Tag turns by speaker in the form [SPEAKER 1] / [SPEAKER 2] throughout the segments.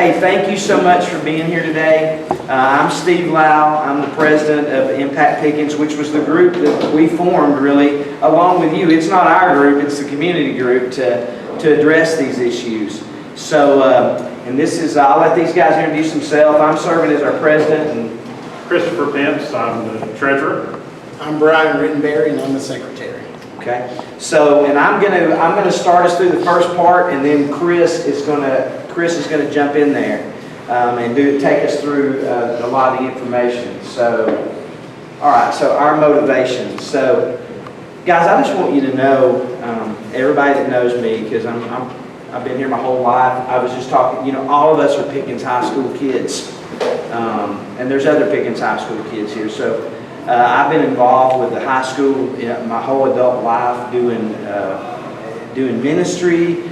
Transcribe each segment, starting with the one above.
[SPEAKER 1] hey, thank you so much for being here today. I'm Steve Lau. I'm the president of Impact Pickens, which was the group that we formed really along with you. It's not our group, it's the community group to address these issues. So, and this is, I'll let these guys introduce themselves. I'm serving as our president. And
[SPEAKER 2] Christopher Pence, I'm the treasurer.
[SPEAKER 3] I'm Brian Rittenberry, and I'm the secretary.
[SPEAKER 1] Okay, so, and I'm gonna start us through the first part, and then Chris is gonna jump in there and take us through a lot of the information. So, all right, so our motivation. So, guys, I just want you to know, everybody that knows me, because I've been here my whole life. I was just talking, you know, all of us are Pickens High School kids, and there's other Pickens High School kids here. So. I've been involved with the high school my whole adult life, doing ministry,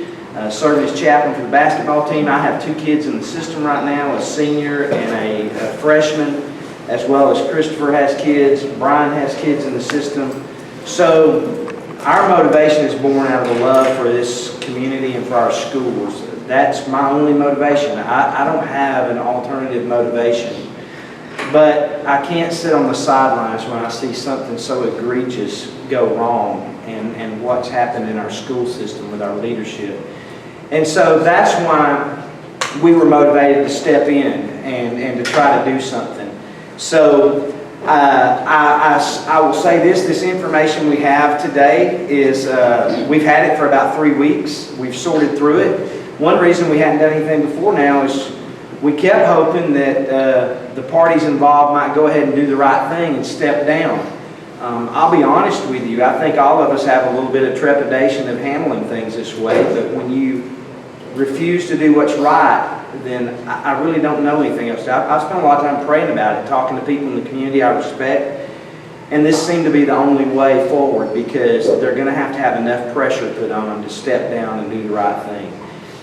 [SPEAKER 1] serving as chaplain for the basketball team. I have 2 kids in the system right now, a senior and a freshman, as well as Christopher has kids, Brian has kids in the system. So our motivation is born out of the love for this community and for our schools. That's my only motivation. I don't have an alternative motivation. But I can't sit on the sidelines when I see something so egregious go wrong and what's happened in our school system with our leadership. And so that's why we were motivated to step in and to try to do something. So I will say this information we have today is, we've had it for about 3 weeks. We've sorted through it. One reason we hadn't done anything before now is we kept hoping that the parties involved might go ahead and do the right thing and step down. I'll be honest with you, I think all of us have a little bit of trepidation of handling things this way, but when you refuse to do what's right, then I really don't know anything else. I've spent a lot of time praying about it, talking to people in the community I respect, and this seemed to be the only way forward because they're going to have enough pressure put on them to step down and do the right thing.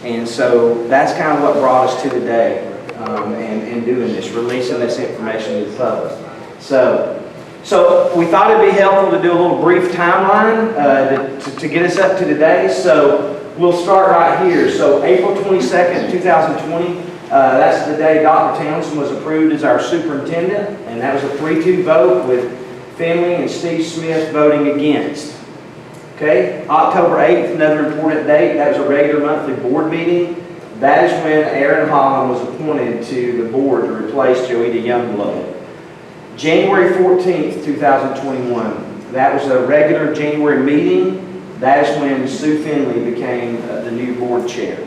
[SPEAKER 1] And so that's kind of what brought us to today and doing this, releasing this information to the public. So we thought it'd be helpful to do a little brief timeline to get us up to today. So we'll start right here. So April 22nd, 2020, that's the day Dr. Townsend was approved as our superintendent, and that was a 3-2 vote with Finley and Steve Smith voting against. Okay, October 8th, another important date, that was a regular monthly board meeting. That is when Aaron Holland was appointed to the board to replace Joetta Youngblood. January 14th, 2021, that was a regular January meeting. That is when Sue Finley became the new board chair.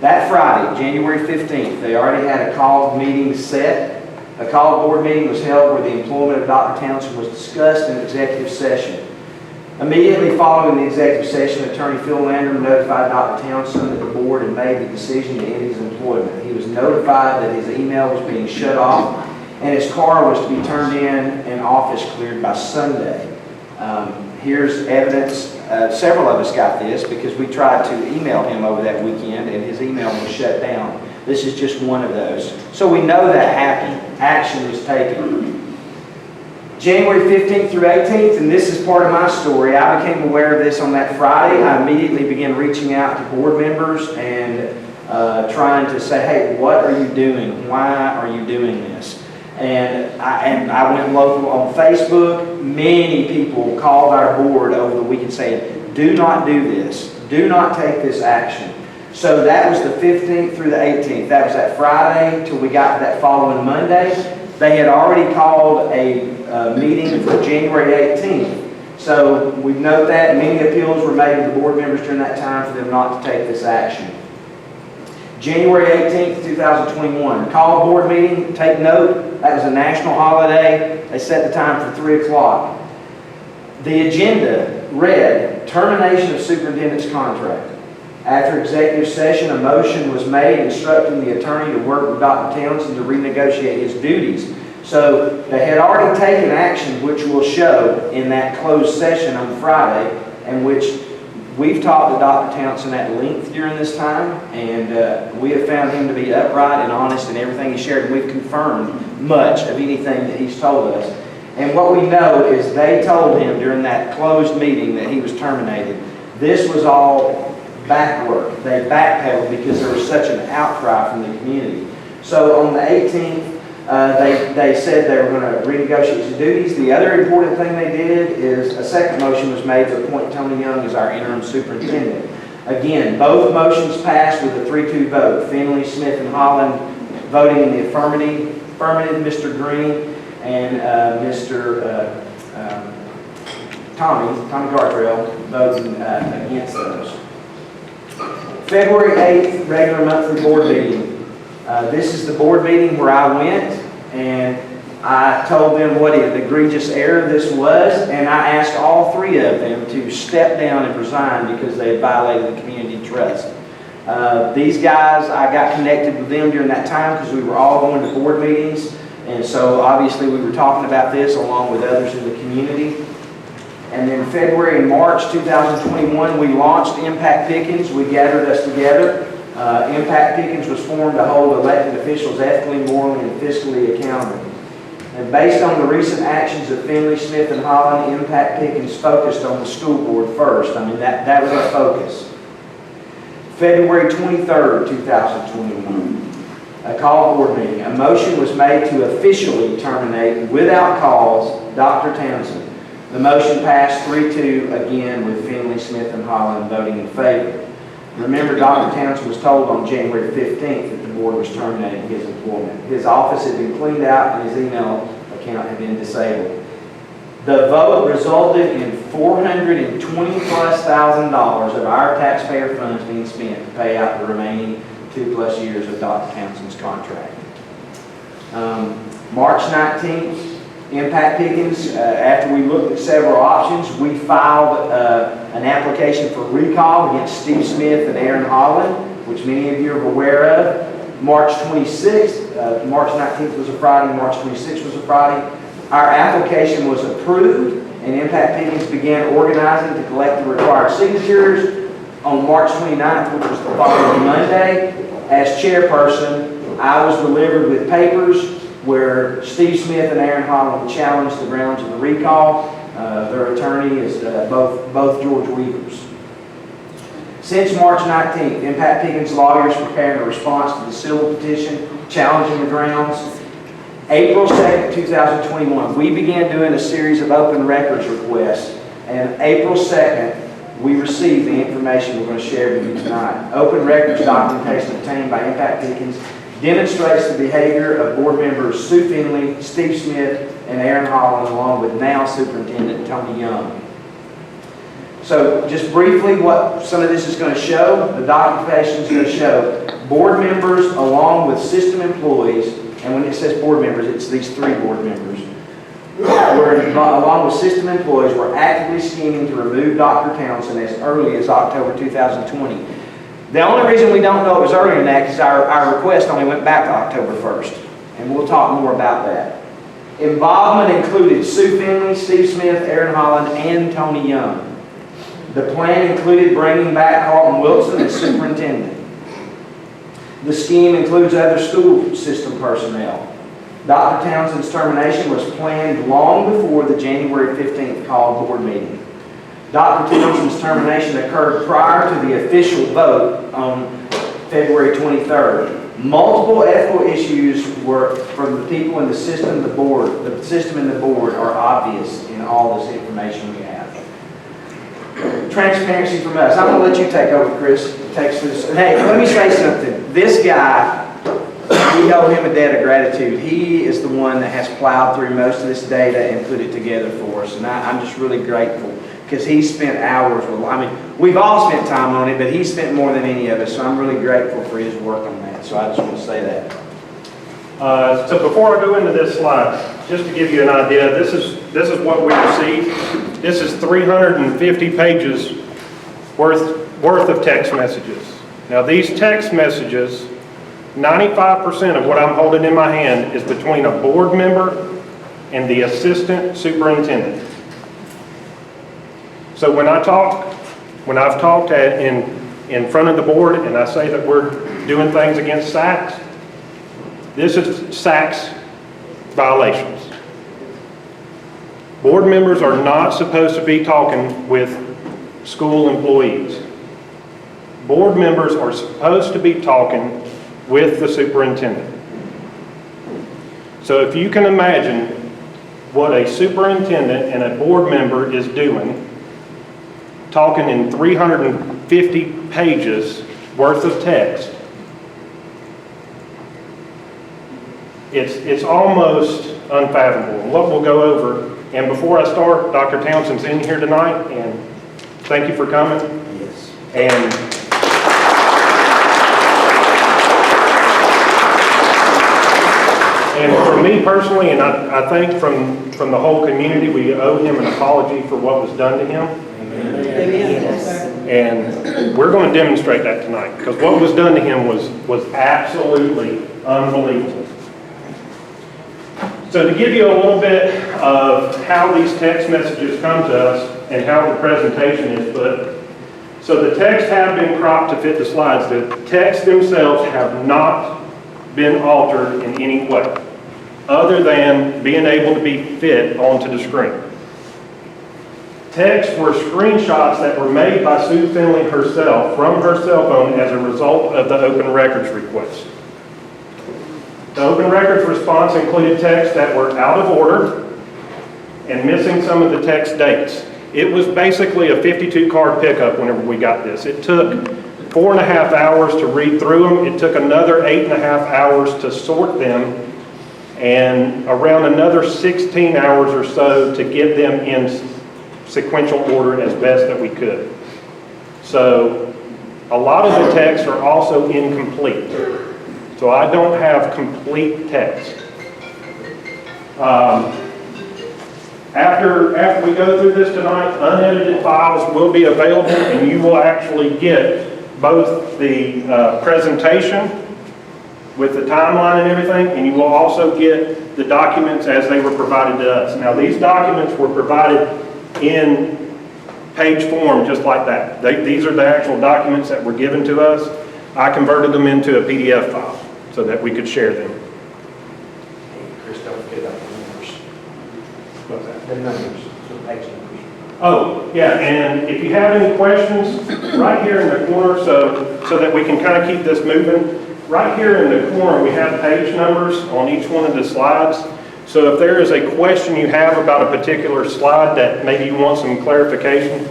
[SPEAKER 1] That Friday, January 15th, they already had a called meeting set. A called board meeting was held where the employment of Dr. Townsend was discussed in executive session. Immediately following the executive session, Attorney Phil Landrum notified Dr. Townsend that the board had made the decision to end his employment. He was notified that his email was being shut off and his car was to be turned in and office cleared by Sunday. Here's evidence. Several of us got this because we tried to email him over that weekend and his email was shut down. This is just one of those. So we know that happened. Action was taken. January 15th through 18th, and this is part of my story. I became aware of this on that Friday. I immediately began reaching out to board members and trying to say, hey, what are you doing? Why are you doing this? And I went local on Facebook. Many people called our board over the weekend saying, do not do this. Do not take this action. So that was the 15th through the 18th. That was that Friday till we got to that following Monday. They had already called a meeting for January 18th. So we note that many appeals were made to the board members during that time for them not to take this action. January 18th, 2021, call board meeting. Take note, that was a national holiday. They set the time for 3 o'clock. The agenda read, termination of superintendent's contract. After executive session, a motion was made instructing the attorney to work with Dr. Townsend to renegotiate his duties. So they had already taken action, which we'll show in that closed session on Friday, and which we've talked to Dr. Townsend at length during this time, and we have found him to be upright and honest in everything he shared, and we've confirmed much of anything that he's told us. And what we know is they told him during that closed meeting that he was terminated. This was all back work. They backpedaled because there was such an outcry from the community. So on the 18th, they said they were going to renegotiate the duties. The other important thing they did is a second motion was made to appoint Tony Young as our interim superintendent. Again, both motions passed with a 3-2 vote. Finley, Smith, and Holland voting in the affirmative, Mr. Green and Tommy Gartrell voting against those. February 8th, regular monthly board meeting. This is the board meeting where I went and I told them what an egregious error this was, and I asked all three of them to step down and resign because they had violated the community trust. These guys, I got connected with them during that time because we were all going to board meetings, and so obviously we were talking about this along with others in the community. And then February and March 2021, we launched Impact Pickens. We gathered us together. Impact Pickens was formed to hold elected officials ethically, morally, and fiscally accountable. And based on the recent actions of Finley, Smith, and Holland, Impact Pickens focused on the school board first. I mean, that was our focus. February 23rd, 2021, a call board meeting. A motion was made to officially terminate without cause Dr. Townsend. The motion passed 3-2 again with Finley, Smith, and Holland voting in favor. Remember, Dr. Townsend was told on January 15th that the board was terminating his employment. His office had been cleaned out and his email account had been disabled. The vote resulted in $420,000+ of our taxpayer funds being spent to pay out the remaining 2+ years of Dr. Townsend's contract. March 19th, Impact Pickens, after we looked at several options, we filed an application for recall against Steve Smith and Aaron Holland, which many of you are aware of. March 26th, March 19th was a Friday, March 26th was a Friday. Our application was approved, and Impact Pickens began organizing to collect the required signatures. On March 29th, which was the following Monday, as chairperson, I was delivered with papers where Steve Smith and Aaron Holland challenged the grounds of the recall. Their attorney is both George Weavers. Since March 19th, Impact Pickens lawyers prepared a response to the civil petition challenging the grounds. April 2nd, 2021, we began doing a series of open records requests, and April 2nd, we received the information we're going to share with you tonight. Open records documentation obtained by Impact Pickens demonstrates the behavior of board members Sue Finley, Steve Smith, and Aaron Holland, along with now Superintendent Tony Young. So just briefly what some of this is going to show, the documentation is going to show board members along with system employees, and when it says board members, it's these three board members, along with system employees, were actively scheming to remove Dr. Townsend as early as October 2020. The only reason we don't know it was earlier than that is our request only went back to October 1st, and we'll talk more about that. Involvement included Sue Finley, Steve Smith, Aaron Holland, and Tony Young. The plan included bringing back Carlton Wilson as superintendent. The scheme includes other school system personnel. Dr. Townsend's termination was planned long before the January 15th called board meeting. Dr. Townsend's termination occurred prior to the official vote on February 23rd. Multiple ethical issues were from the people in the system, the system and the board are obvious in all this information we have. Transparency from us. I'm going to let you take over, Chris. Hey, let me say something. This guy, we owe him a debt of gratitude. He is the one that has plowed through most of this data and put it together for us, and I'm just really grateful. Because he spent hours with, we've all spent time on it, but he spent more than any of us, so I'm really grateful for his work on that. So I just want to say that.
[SPEAKER 2] So before I go into this slide, just to give you an idea, this is what we received. This is 350 pages worth of text messages. Now these text messages, 95% of what I'm holding in my hand is between a board member and the assistant superintendent. So when I've talked in front of the board and I say that we're doing things against SACs, this is SACs violations. Board members are not supposed to be talking with school employees. board members are supposed to be talking with the superintendent. So if you can imagine what a superintendent and a board member is doing, talking in 350 pages worth of text, it's almost unfathomable. And what we'll go over, and before I start, Dr. Townsend's in here tonight, and thank you for coming.
[SPEAKER 1] Yes.
[SPEAKER 2] And for me personally, and I think from the whole community, we owe him an apology for what was done to him. And we're going to demonstrate that tonight, because what was done to him was absolutely unbelievable. So to give you a little bit of how these text messages come to us and how the presentation is put. So the text have been cropped to fit the slides. The text themselves have not been altered in any way, other than being able to be fit onto the screen. Texts were screenshots that were made by Sue Finley herself from her cell phone as a result of the open records request. The open records response included texts that were out of order and missing some of the text dates. It was basically a 52-card pickup whenever we got this. It took 4.5 hours to read through them. It took another 8.5 hours to sort them, and around another 16 hours or so to get them in sequential order as best that we could. So a lot of the texts are also incomplete. So I don't have complete text. After we go through this tonight, unedited files will be available, and you will actually get both the presentation with the timeline and everything, and you will also get the documents as they were provided to us. Now, these documents were provided in page form just like that. These are the actual documents that were given to us. I converted them into a PDF file so that we could share them.
[SPEAKER 1] Hey, Chris, don't forget about the numbers.
[SPEAKER 2] What's that?
[SPEAKER 1] The numbers, the page numbers.
[SPEAKER 2] Oh, yeah, and if you have any questions, right here in the corner, so that we can kind of keep this moving, right here in the corner we have page numbers on each one of the slides. So if there is a question you have about a particular slide that maybe you want some clarification,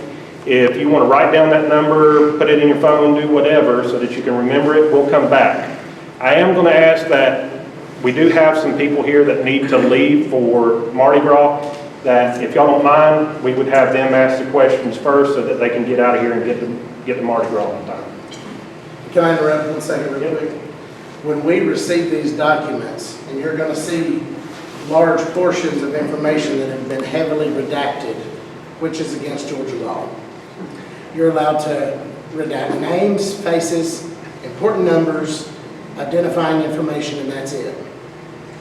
[SPEAKER 2] if you want to write down that number, put it in your phone, do whatever so that you can remember it, we'll come back. I am going to ask that we do have some people here that need to leave for Mardi Gras, that if y'all don't mind, we would have them ask the questions first so that they can get out of here and get the Mardi Gras on time.
[SPEAKER 3] Can I interrupt 1 second real quick? When we receive these documents, and you're going to see large portions of information that have been heavily redacted, which is against Georgia law. You're allowed to redact names, faces, important numbers, identifying information, and that's it.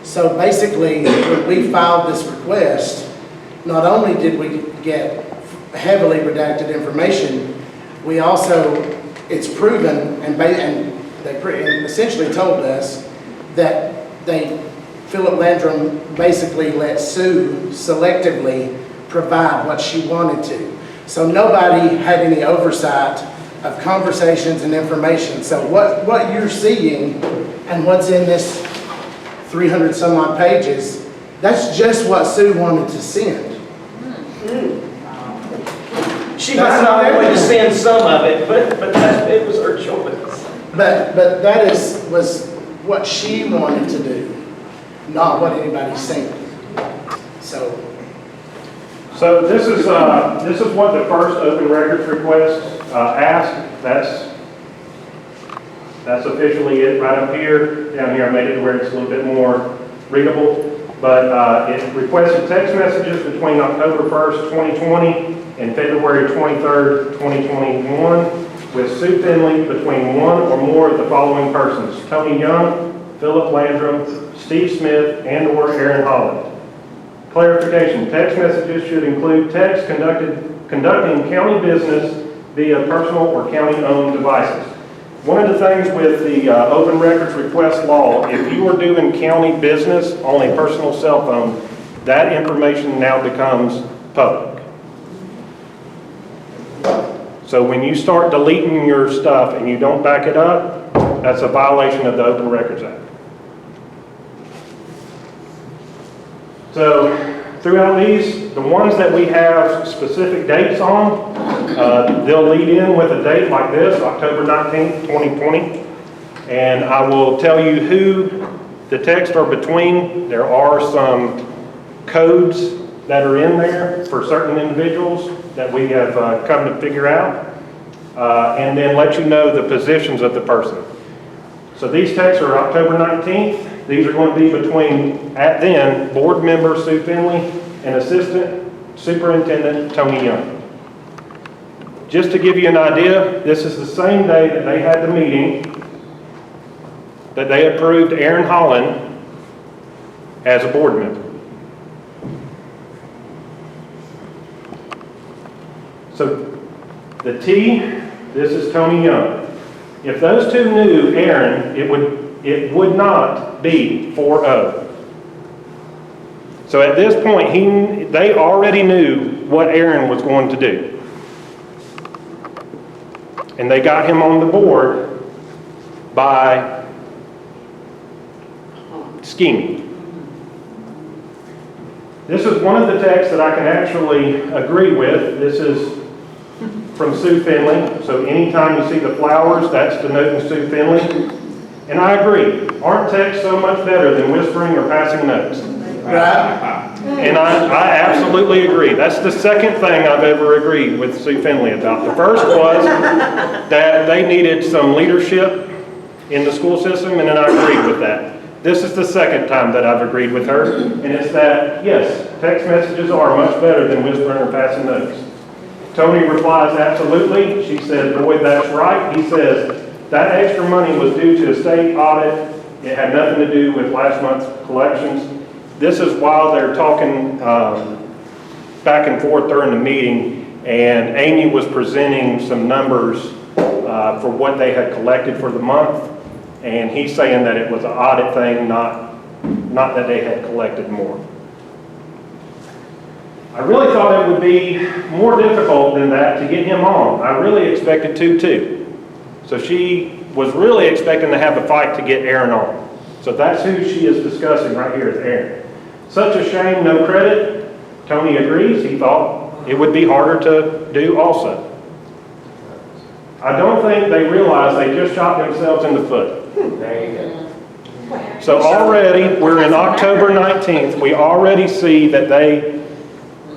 [SPEAKER 3] So basically, when we filed this request, not only did we get heavily redacted information, we also, it's proven, and they essentially told us that Philip Landrum basically let Sue selectively provide what she wanted to. So nobody had any oversight of conversations and information. So what you're seeing and what's in this 300 some odd pages, that's just what Sue wanted to send.
[SPEAKER 1] She might not want to send some of it, but it was her choice.
[SPEAKER 3] But that was what she wanted to do, not what anybody sent. So
[SPEAKER 2] this is what the first open records request asked. That's officially it right up here. Down here I made it where it's a little bit more readable. But it requested text messages between October 1st, 2020 and February 23rd, 2021 with Sue Finley between one or more of the following persons: Tony Young, Philip Landrum, Steve Smith, and/or Aaron Holland. Clarification: text messages should include text conducting county business via personal or county-owned devices. One of the things with the open records request law, if you are doing county business on a personal cell phone, that information now becomes public. So when you start deleting your stuff and you don't back it up, that's a violation of the Open Records Act. So throughout these, the ones that we have specific dates on, they'll lead in with a date like this, October 19th, 2020. And I will tell you who the texts are between. There are some codes that are in there for certain individuals that we have come to figure out. And then let you know the positions of the person. So these texts are October 19th. These are going to be between, at then, board member Sue Finley and assistant superintendent Tony Young. Just to give you an idea, this is the same day that they had the meeting that they approved Aaron Holland as a board member. So the T, this is Tony Young. If those two knew Aaron, it would not be 4-0. So at this point, they already knew what Aaron was going to do. And they got him on the board by scheming. This is one of the texts that I can actually agree with. This is from Sue Finley. So anytime you see the flowers, that's denoting Sue Finley. And I agree. Aren't texts so much better than whispering or passing notes?
[SPEAKER 3] Right?
[SPEAKER 2] And I absolutely agree. That's the second thing I've ever agreed with Sue Finley about. The first was that they needed some leadership in the school system, and then I agreed with that. This is the second time that I've agreed with her, and it's that, yes, text messages are much better than whispering or passing notes. Tony replies, absolutely. She says, boy, that's right. He says, that extra money was due to a state audit. It had nothing to do with last month's collections. This is while they're talking back and forth during the meeting, and Amy was presenting some numbers for what they had collected for the month, and he's saying that it was an audit thing, not that they had collected more. I really thought it would be more difficult than that to get him on. I really expected to too. So she was really expecting to have a fight to get Aaron on. So that's who she is discussing right here is Aaron. Such a shame, no credit. Tony agrees. He thought it would be harder to do also. I don't think they realize they just shot themselves in the foot.
[SPEAKER 1] There you go.
[SPEAKER 2] So already, we're in October 19th. We already see that they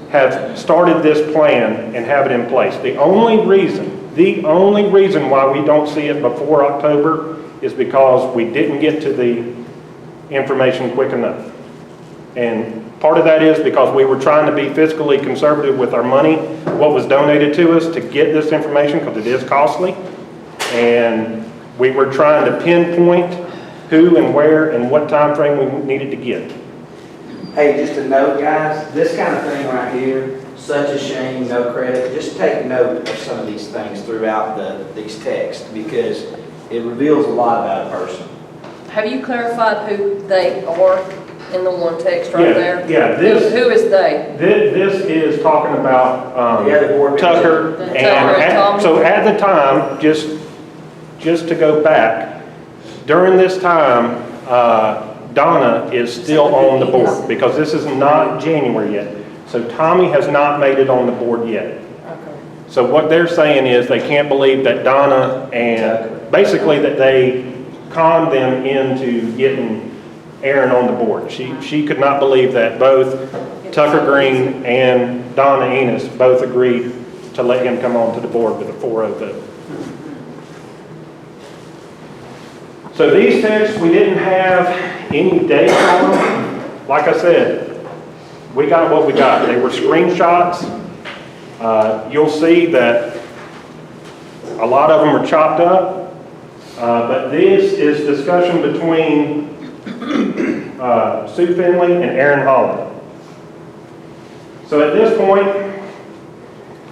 [SPEAKER 2] have started this plan and have it in place. The only reason why we don't see it before October is because we didn't get to the information quick enough. And part of that is because we were trying to be fiscally conservative with our money, what was donated to us to get this information, because it is costly. And we were trying to pinpoint who and where and what time frame we needed to get.
[SPEAKER 1] Hey, just a note, guys, this kind of thing right here, such a shame, no credit. Just take note of some of these things throughout these texts, because it reveals a lot about a person.
[SPEAKER 4] Have you clarified who they are in the one text right there?
[SPEAKER 2] Yeah,
[SPEAKER 4] Who is they?
[SPEAKER 2] This is talking about
[SPEAKER 1] The board
[SPEAKER 2] Tucker.
[SPEAKER 4] Tommy.
[SPEAKER 2] So at the time, just to go back, during this time, Donna is still on the board because this is not January yet. So Tommy has not made it on the board yet.
[SPEAKER 4] Okay.
[SPEAKER 2] So what they're saying is they can't believe that Donna and basically that they conned them into getting Aaron on the board. She could not believe that both Tucker Green and Donna Enos both agreed to let him come on to the board with a 4-0 vote. So these texts, we didn't have any dates on them. Like I said, we got what we got. They were screenshots. You'll see that a lot of them are chopped up. But this is discussion between Sue Finley and Aaron Holland. So at this point,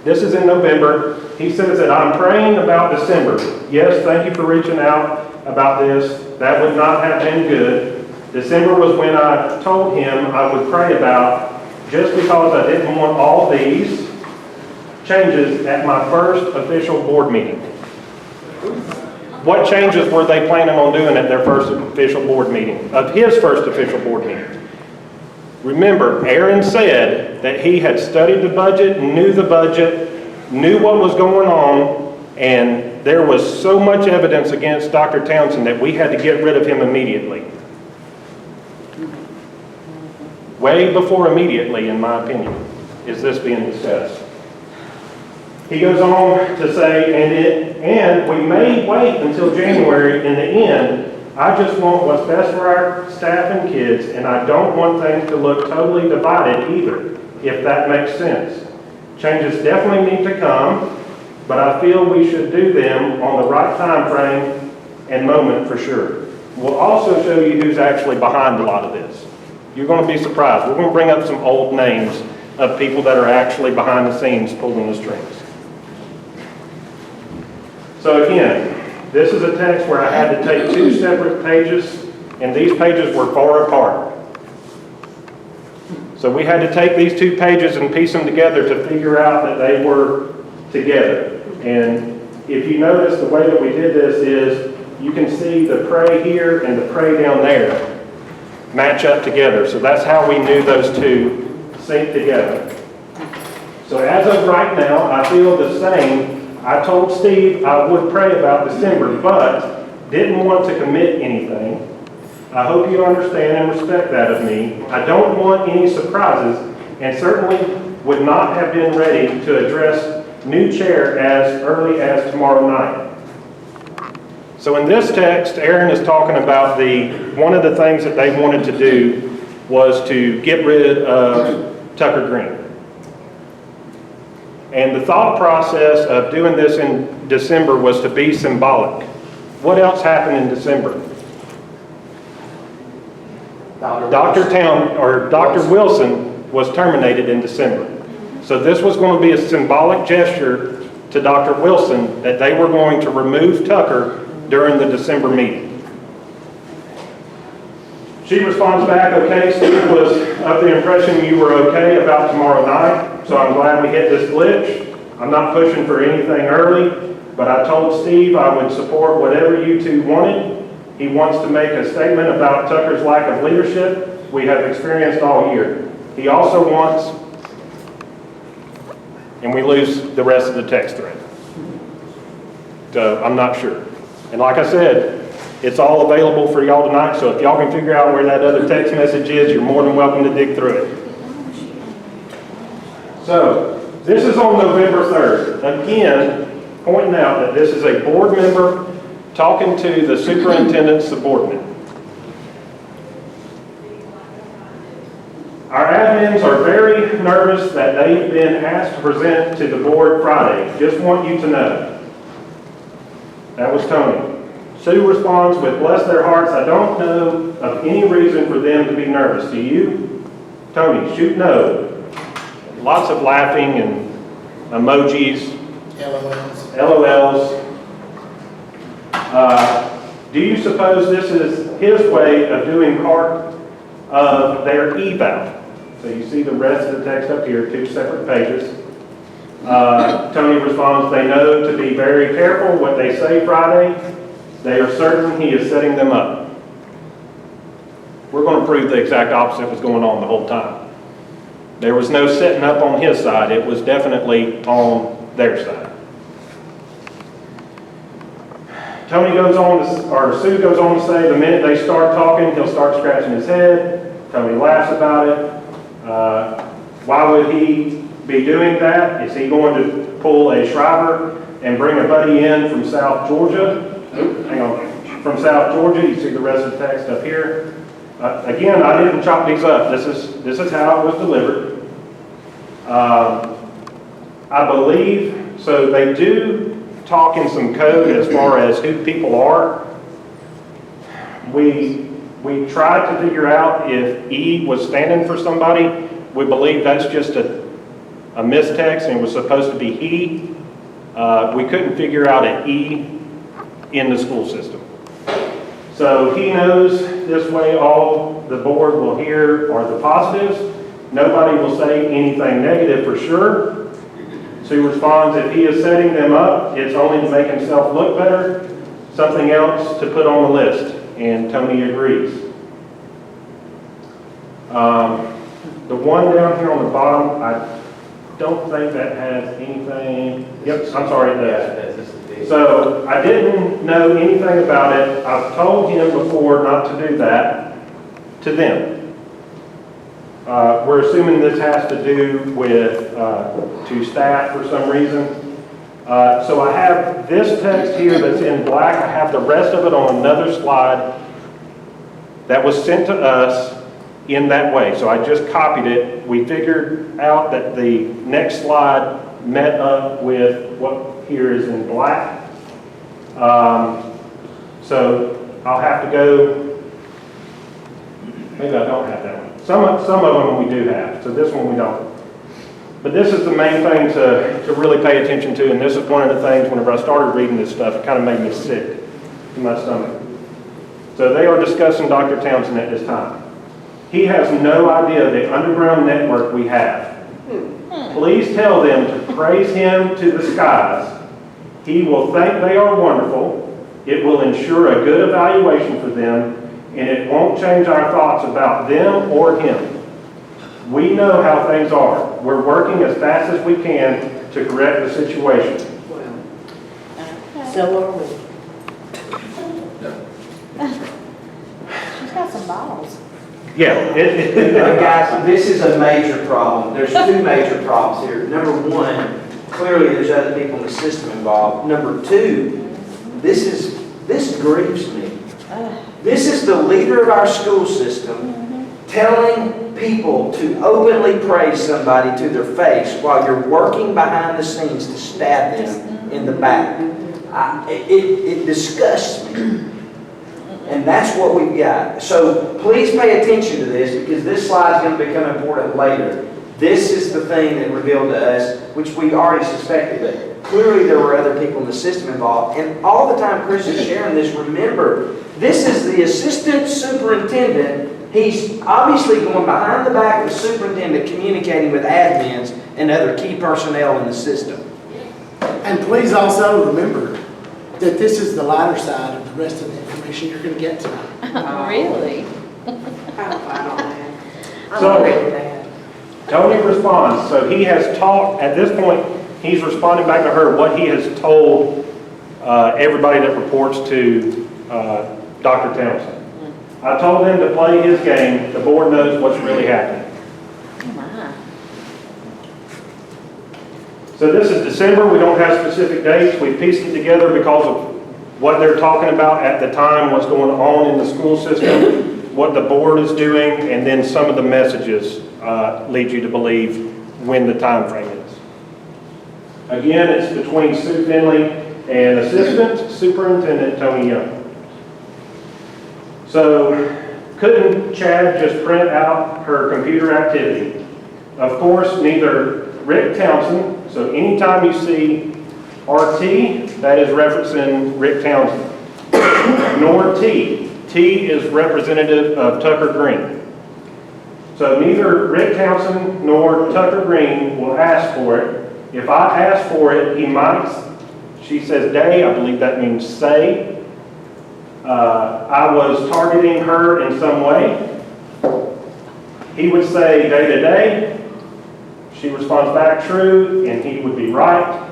[SPEAKER 2] this is in November. He says that I'm praying about December. Yes, thank you for reaching out about this. That would not have been good. December was when I told him I would pray about, just because I didn't want all these changes at my first official board meeting. What changes were they planning on doing at their first official board meeting, of his first official board meeting? Remember, Aaron said that he had studied the budget, knew what was going on, and there was so much evidence against Dr. Townsend that we had to get rid of him immediately. Way before immediately, in my opinion, is this being discussed. He goes on to say, and we may wait until January. In the end, I just want what's best for our staff and kids, and I don't want things to look totally divided either, if that makes sense. Changes definitely need to come, but I feel we should do them on the right time frame and moment for sure. We'll also show you who's actually behind a lot of this. You're going to be surprised. We're going to bring up some old names of people that are actually behind the scenes pulling the strings. So again, this is a text where I had to take two separate pages, and these pages were far apart. So we had to take these two pages and piece them together to figure out that they were together. And if you notice, the way that we did this is, you can see the pray here and the pray down there match up together. So that's how we knew those two sync together. So as of right now, I feel the same. I told Steve I would pray about December, but didn't want to commit anything. I hope you understand and respect that of me. I don't want any surprises, and certainly would not have been ready to address new chair as early as tomorrow night. So in this text, Aaron is talking about one of the things that they wanted to do was to get rid of Tucker Green. And the thought process of doing this in December was to be symbolic. What else happened in December? Dr. Wilson was terminated in December. So this was going to be a symbolic gesture to Dr. Wilson that they were going to remove Tucker during the December meeting. She responds back, okay, Steve was of the impression you were okay about tomorrow night, so I'm glad we hit this glitch. I'm not pushing for anything early, but I told Steve I would support whatever you two wanted. He wants to make a statement about Tucker's lack of leadership we have experienced all year. He also wants, and we lose the rest of the text thread. So I'm not sure. And like I said, it's all available for y'all tonight, so if y'all can figure out where that other text message is, you're more than welcome to dig through it. So, this is on November 3rd. Again, pointing out that this is a board member talking to the superintendent's subordinate. Our admins are very nervous that they've been asked to present to the board Friday. Just want you to know. That was Tony. Sue responds with, bless their hearts, I don't know of any reason for them to be nervous. Do you? Tony, shoot no. Lots of laughing and emojis. LOLs. Do you suppose this is his way of doing part of their eval? So you see the rest of the text up here, two separate pages. Tony responds, they know to be very careful what they say Friday. They are certain he is setting them up. We're going to prove the exact opposite was going on the whole time. There was no setting up on his side. It was definitely on their side. Tony goes on, or Sue goes on to say, the minute they start talking, he'll start scratching his head. Tony laughs about it. Why would he be doing that? Is he going to pull a Shriver and bring a buddy in from South Georgia? Hang on. From South Georgia, you see the rest of the text up here. Again, I didn't chop these up. This is how it was delivered. I believe, so they do talk in some code as far as who people are. We tried to figure out if E was standing for somebody. We believe that's just a mistext and it was supposed to be he. We couldn't figure out an E in the school system. So he knows this way all the board will hear are the positives. Nobody will say anything negative for sure. Sue responds, if he is setting them up, it's only to make himself look better, something else to put on the list. And Tony agrees. The one down here on the bottom, I don't think that has anything. Yep, I'm sorry, it does. So I didn't know anything about it. I've told him before not to do that to them. We're assuming this has to do with to staff for some reason. So I have this text here that's in black. I have the rest of it on another slide that was sent to us in that way. So I just copied it. We figured out that the next slide met up with what here is in black. So I'll have to go, maybe I don't have that one. Some of them we do have, so this one we don't. But this is the main thing to really pay attention to, and this is one of the things whenever I started reading this stuff, it kind of made me sick in my stomach. So they are discussing Dr. Townsend at this time. He has no idea the underground network we have. Please tell them to praise him to the skies. He will think they are wonderful. It will ensure a good evaluation for them, and it won't change our thoughts about them or him. We know how things are. We're working as fast as we can to correct the situation.
[SPEAKER 5] So are we. She's got some balls.
[SPEAKER 2] Yeah.
[SPEAKER 1] Guys, this is a major problem. There's two major problems here. Number one, clearly there's other people in the system involved. Number two, this grieves me. This is the leader of our school system telling people to openly praise somebody to their face while you're working behind the scenes to stab them in the back. It disgusts me. And that's what we've got. So please pay attention to this, because this slide is going to become important later. This is the thing that revealed to us, which we already suspected, but clearly there were other people in the system involved. And all the time Chris is sharing this, remember, this is the assistant superintendent. He's obviously going behind the back of the superintendent, communicating with admins and other key personnel in the system.
[SPEAKER 3] And please also remember that this is the lighter side of the rest of the information you're going to get tonight.
[SPEAKER 5] Really?
[SPEAKER 2] Tony responds. So he has talked, at this point, he's responding back to her what he has told everybody that reports to Dr. Townsend. I told him to play his game. The board knows what's really happening. So this is December. We don't have specific dates. We pieced it together because of what they're talking about at the time, what's going on in the school system, what the board is doing, and then some of the messages lead you to believe when the time frame is. Again, it's between Sue Finley and Assistant Superintendent Tony Young. So couldn't Chad just print out her computer activity? Of course, neither Rick Townsend, so anytime you see RT, that is referencing Rick Townsend, nor T. T is representative of Tucker Green. So neither Rick Townsend nor Tucker Green will ask for it. If I ask for it, he might, she says day, I believe that means say. I was targeting her in some way. He would say day to day. She responds back true, and he would be right.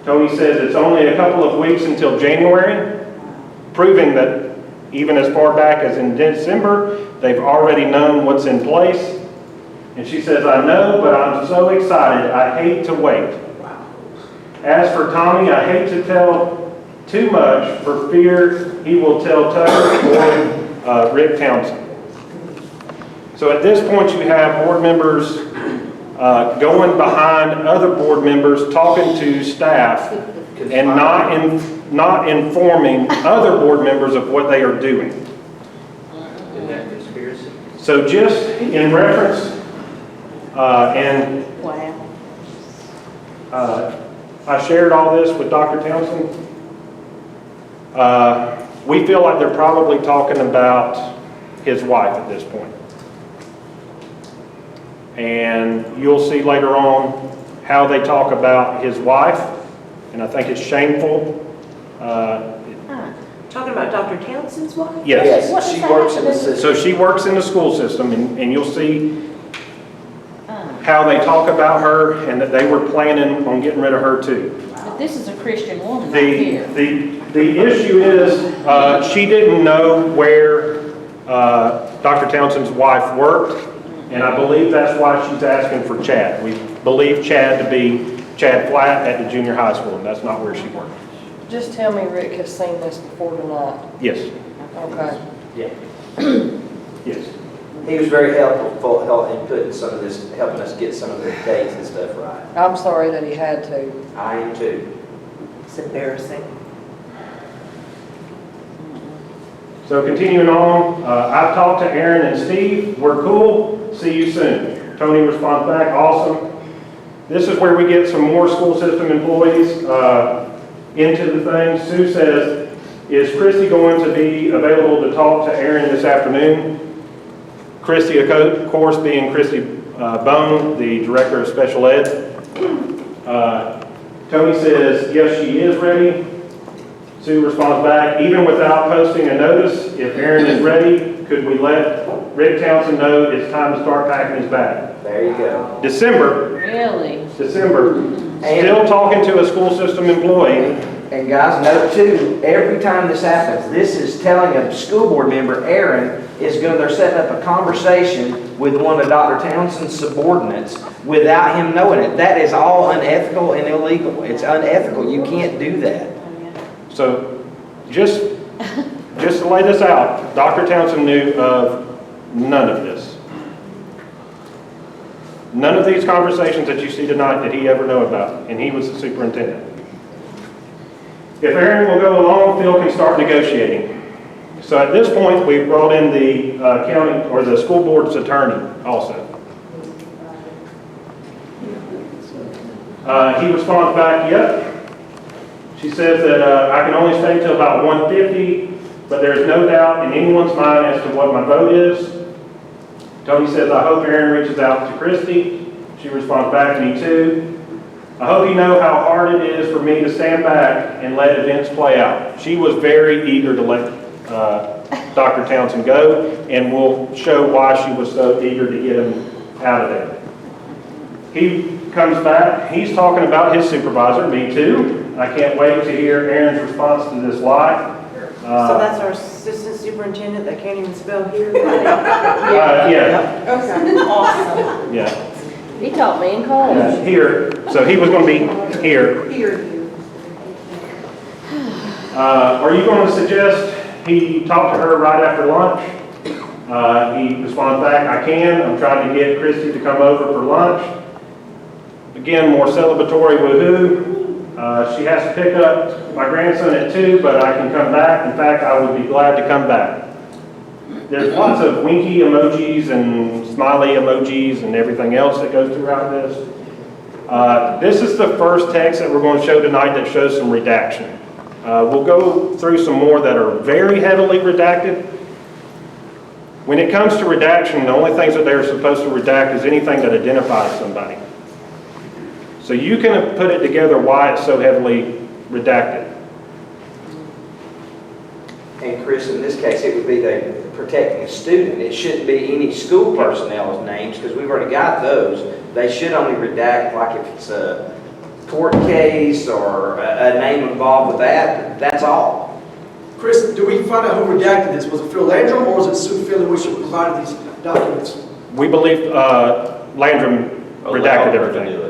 [SPEAKER 2] Tony says it's only a couple of weeks until January, proving that even as far back as in December, they've already known what's in place. And she says, I know, but I'm so excited, I hate to wait. As for Tommy, I hate to tell too much for fear he will tell Tucker or Rick Townsend. So at this point, you have board members going behind other board members, talking to staff, and not informing other board members of what they are doing.
[SPEAKER 1] Isn't that conspiracy?
[SPEAKER 2] So just in reference, and I shared all this with Dr. Townsend. We feel like they're probably talking about his wife at this point. And you'll see later on how they talk about his wife, and I think it's shameful.
[SPEAKER 6] Talking about Dr. Townsend's wife?
[SPEAKER 2] Yes.
[SPEAKER 5] What does
[SPEAKER 1] She
[SPEAKER 5] that
[SPEAKER 1] works
[SPEAKER 5] have
[SPEAKER 1] in
[SPEAKER 5] to
[SPEAKER 1] the
[SPEAKER 5] do-
[SPEAKER 1] system.
[SPEAKER 2] So she works in the school system, and you'll see how they talk about her and that they were planning on getting rid of her too.
[SPEAKER 5] But this is a Christian woman right
[SPEAKER 2] The,
[SPEAKER 5] here.
[SPEAKER 2] the issue is, she didn't know where Dr. Townsend's wife worked, and I believe that's why she's asking for Chad. We believe Chad to be Chad Flatt at the junior high school, and that's not where she worked.
[SPEAKER 4] Just tell me Rick has seen this before tonight.
[SPEAKER 2] Yes,
[SPEAKER 4] Okay.
[SPEAKER 1] Yeah.
[SPEAKER 2] yes.
[SPEAKER 1] He was very helpful in putting some of this, helping us get some of the dates and stuff right.
[SPEAKER 4] I'm sorry that he had to.
[SPEAKER 1] I am too.
[SPEAKER 6] It's embarrassing.
[SPEAKER 2] So continuing on, I've talked to Aaron and Steve. We're cool. See you soon. Tony responds back, awesome. This is where we get some more school system employees into the thing. Sue says, is Christy going to be available to talk to Aaron this afternoon? Christy, of course, being Christy Bone, the Director of Special Ed. Tony says, yes, she is ready. Sue responds back, even without posting a notice, if Aaron is ready, could we let Rick Townsend know it's time to start packing his bag?
[SPEAKER 1] There you go.
[SPEAKER 2] December,
[SPEAKER 5] Really?
[SPEAKER 2] still talking to a school system employee.
[SPEAKER 1] And guys, note too, every time this happens, this is telling a school board member, Aaron, they're setting up a conversation with one of Dr. Townsend's subordinates without him knowing it. That is all unethical and illegal. It's unethical. You can't do that.
[SPEAKER 2] So just to lay this out, Dr. Townsend knew of none of this. None of these conversations that you see tonight did he ever know about, and he was the superintendent. If Aaron will go along, Phil can start negotiating. So at this point, we've brought in the county or the school board's attorney also. He responds back, yep. She says that I can only stay till about 1:50, but there's no doubt in anyone's mind as to what my vote is. Tony says, I hope Aaron reaches out to Christy. She responds back to me too. I hope you know how hard it is for me to stand back and let events play out. She was very eager to let Dr. Townsend go, and we'll show why she was so eager to get him out of there. He comes back, he's talking about his supervisor, me too. I can't wait to hear Aaron's response to this lie.
[SPEAKER 6] So that's our assistant superintendent that can't even spell here?
[SPEAKER 2] Yeah,
[SPEAKER 6] Okay, awesome.
[SPEAKER 2] yeah.
[SPEAKER 5] He taught me in college.
[SPEAKER 2] Here, so he was going to be here. Are you going to suggest he talk to her right after lunch? He responds back, I can. I'm trying to get Christy to come over for lunch. Again, more celebratory woohoo. She has to pick up my grandson at 2, but I can come back. In fact, I would be glad to come back. There's lots of winky emojis and smiley emojis and everything else that goes throughout this. This is the first text that we're going to show tonight that shows some redaction. We'll go through some more that are very heavily redacted. When it comes to redaction, the only things that they're supposed to redact is anything that identifies somebody. So you can put it together why it's so heavily redacted.
[SPEAKER 1] And Chris, in this case, it would be the protecting a student. It shouldn't be any school personnel's names, because we've already got those. They should only redact, like if it's a court case or a name involved with that, that's all.
[SPEAKER 7] Chris, do we find out who redacted this? Was it Phil Landrum or was it Sue Philly which provided these documents?
[SPEAKER 2] We believe Landrum redacted everything.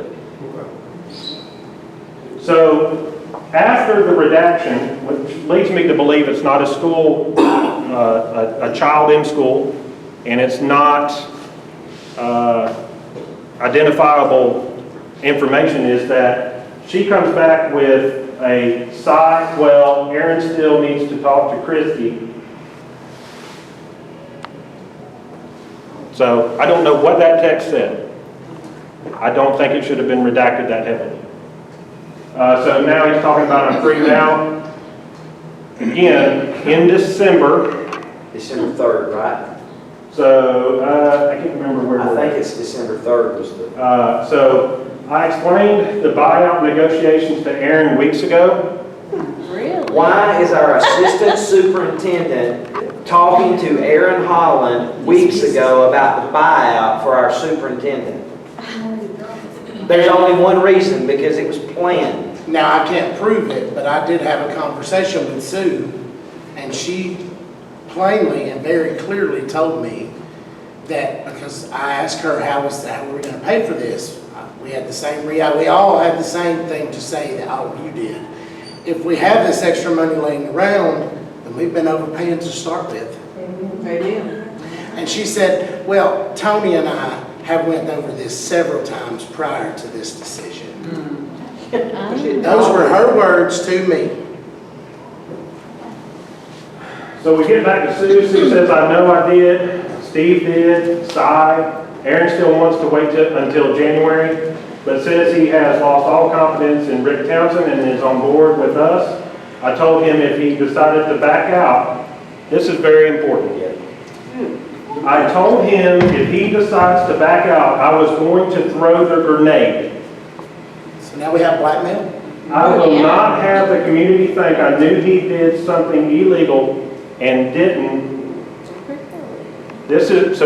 [SPEAKER 2] So after the redaction, which leads me to believe it's not a school, a child in school, and it's not identifiable information, is that she comes back with a sigh, well, Aaron still needs to talk to Christy. So I don't know what that text said. I don't think it should have been redacted that heavily. So now he's talking about I'm free now. Again, in December.
[SPEAKER 1] December 3rd, right?
[SPEAKER 2] So I can't remember where.
[SPEAKER 1] I think it's December 3rd was the.
[SPEAKER 2] So I explained the buyout negotiations to Aaron weeks ago.
[SPEAKER 5] Really?
[SPEAKER 1] Why is our assistant superintendent talking to Aaron Holland weeks ago about the buyout for our superintendent? There's only one reason, because it was planned.
[SPEAKER 3] Now, I can't prove it, but I did have a conversation with Sue, and she plainly and very clearly told me that, because I asked her how we were gonna pay for this. We had the same we all had the same thing to say that, oh, you did. If we have this extra money laying around, then we've been overpaying to start with.
[SPEAKER 6] They do.
[SPEAKER 3] And she said, well, Tony and I have went over this several times prior to this decision. Those were her words to me.
[SPEAKER 2] So we get back to Sue. Sue says, I know I did, Steve did, Cy. Aaron still wants to wait until January, but says he has lost all confidence in Rick Townsend and is on board with us. I told him if he decided to back out, this is very important. I told him if he decides to back out, I was going to throw the grenade.
[SPEAKER 3] So now we have blackmail?
[SPEAKER 2] I will not have the community think I knew he did something illegal and didn't. This is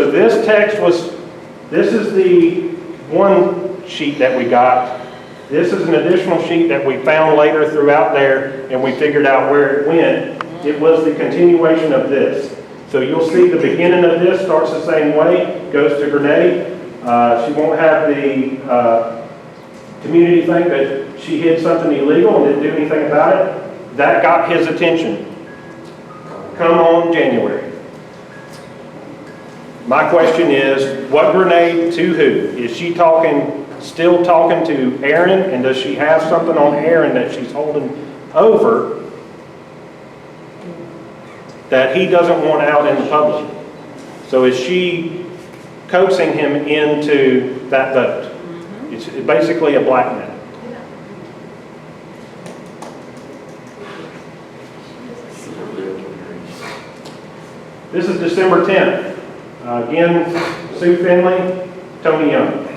[SPEAKER 2] the one sheet that we got. This is an additional sheet that we found later throughout there, and we figured out where it went. It was the continuation of this. So you'll see the beginning of this starts the same way, goes to grenade. She won't have the community think that she hid something illegal and didn't do anything about it. That got his attention. Come on January. My question is, what grenade to who? Is she still talking to Aaron, and does she have something on Aaron that she's holding over that he doesn't want out in the public? So is she coaxing him into that vote? It's basically a blackmail. This is December 10th. Again, Sue Finley, Tony Young.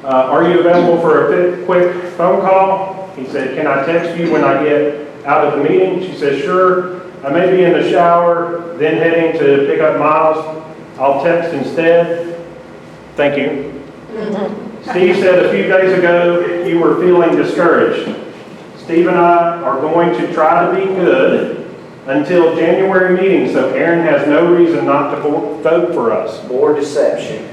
[SPEAKER 2] Are you available for a quick phone call? He said, can I text you when I get out of the meeting? She said, sure. I may be in the shower, then heading to pick up Miles. I'll text instead. Thank you. Steve said a few days ago you were feeling discouraged. Steve and I are going to try to be good until January meeting, so Aaron has no reason not to vote for us.
[SPEAKER 1] Board deception.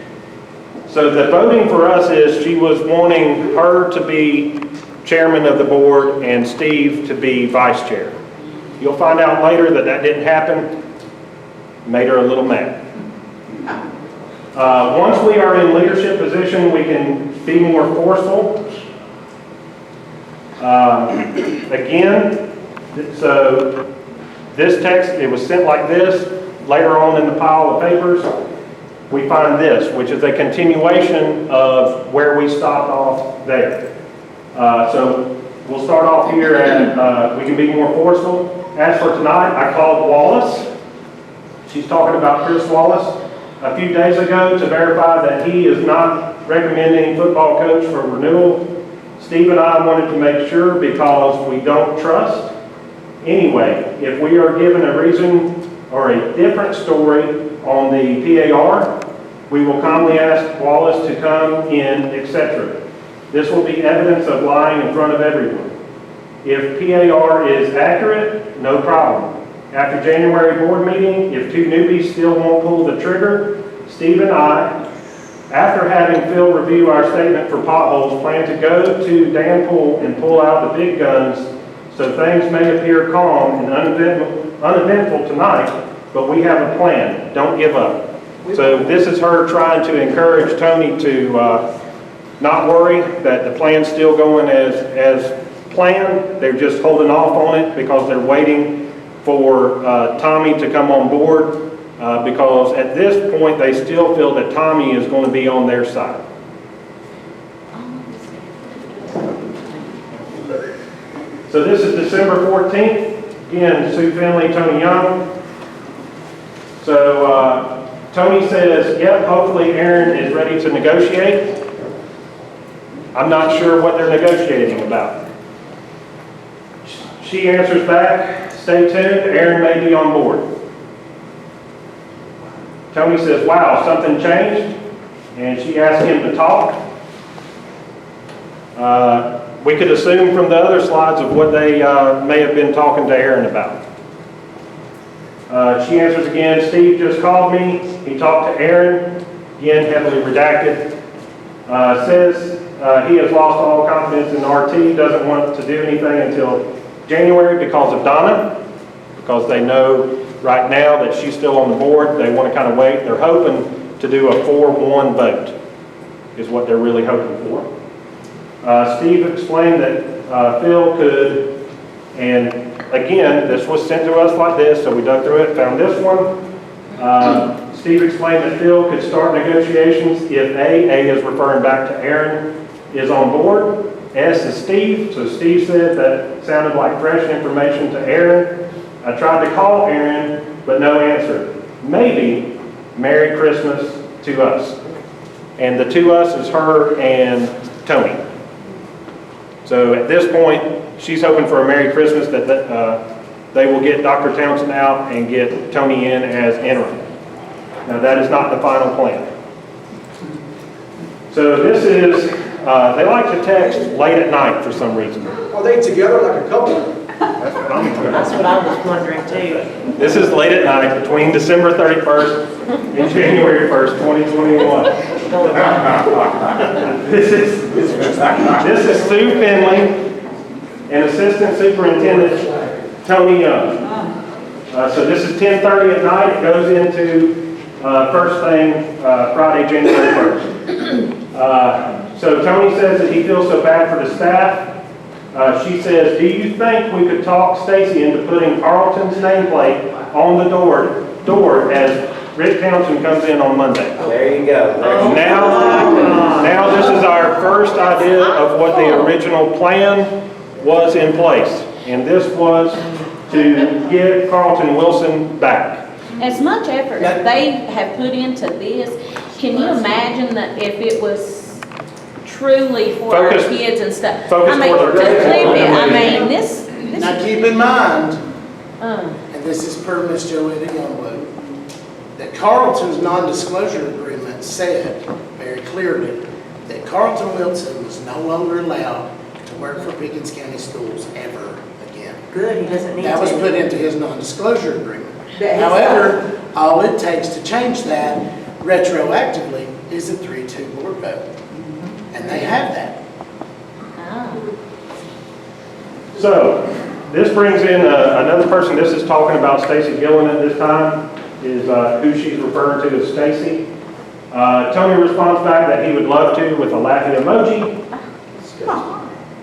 [SPEAKER 2] So the voting for us is she was wanting her to be chairman of the board and Steve to be vice chair. You'll find out later that that didn't happen. Made her a little mad. Once we are in leadership position, we can be more forceful. Again, so this text, it was sent like this. Later on in the pile of papers, we find this, which is a continuation of where we stopped off there. So we'll start off here at, we can be more forceful. As for tonight, I called Wallace. She's talking about Chris Wallace a few days ago to verify that he is not recommending football coach for renewal. Steve and I wanted to make sure because we don't trust. Anyway, if we are given a reason or a different story on the PAR, we will calmly ask Wallace to come in, etc. This will be evidence of lying in front of everyone. If PAR is accurate, no problem. After January board meeting, if two newbies still won't pull the trigger, Steve and I, after having Phil review our statement for potholes, plan to go to Dan Pool and pull out the big guns so things may appear calm and uneventful tonight, but we have a plan. Don't give up. So this is her trying to encourage Tony to not worry, that the plan's still going as planned. They're just holding off on it because they're waiting for Tommy to come on board because at this point they still feel that Tommy is going to be on their side. So this is December 14th. Again, Sue Finley, Tony Young. So Tony says, yep, hopefully Aaron is ready to negotiate. I'm not sure what they're negotiating about. She answers back, stay tuned, Aaron may be on board. Tony says, wow, something changed, and she asked him to talk. We could assume from the other slides of what they may have been talking to Aaron about. She answers again, Steve just called me, he talked to Aaron, again heavily redacted. Says he has lost all confidence in RT, doesn't want to do anything until January because of Donna, because they know right now that she's still on the board. They want to kind of wait. They're hoping to do a 4-1 vote is what they're really hoping for. Steve explained that Phil could, and again, this was sent to us like this, so we dug through it, found this one. Steve explained that Phil could start negotiations if A is referring back to Aaron, is on board. S is Steve, so Steve said that sounded like fresh information to Aaron. I tried to call Aaron, but no answer. Maybe Merry Christmas to us. And the to us is her and Tony. So at this point, she's hoping for a Merry Christmas that they will get Dr. Townsend out and get Tony in as interim. Now that is not the final plan. So this is, they like to text late at night for some reason.
[SPEAKER 7] Are they together like a couple?
[SPEAKER 6] That's what I was wondering too.
[SPEAKER 2] This is late at night between December 31st and January 1st, 2021. This is Sue Finley and Assistant Superintendent Tony Young. So this is 10:30 at night. It goes into first thing Friday, January 1st. So Tony says that he feels so bad for the staff. She says, do you think we could talk Stacy into putting Carlton's nameplate on the door as Rick Townsend comes in on Monday?
[SPEAKER 1] There you go.
[SPEAKER 2] Now this is our first idea of what the original plan was in place. And this was to get Carlton Wilson back.
[SPEAKER 5] As much effort as they have put into this, can you imagine that if it was truly for our
[SPEAKER 2] Focus-
[SPEAKER 5] kids and stuff?
[SPEAKER 2] focus
[SPEAKER 5] I mean,
[SPEAKER 2] for the-
[SPEAKER 5] to flip it, I mean, this
[SPEAKER 3] Now, keep in mind,
[SPEAKER 5] uh,
[SPEAKER 3] and this is per Ms. Joetta Youngblood, that Carlton's non-disclosure agreement said very clearly that Carlton Wilson was no longer allowed to work for Pickens County Schools ever again.
[SPEAKER 6] Good, he doesn't need to.
[SPEAKER 3] That was put into his non-disclosure agreement.
[SPEAKER 6] But he's
[SPEAKER 3] However, all it takes to change that retroactively is a 3-2 board vote. And they have that.
[SPEAKER 5] ah.
[SPEAKER 2] So this brings in another person. This is talking about Stacy Gillen at this time, is who she's referring to as Stacy. Tony responds back that he would love to with a laughing emoji.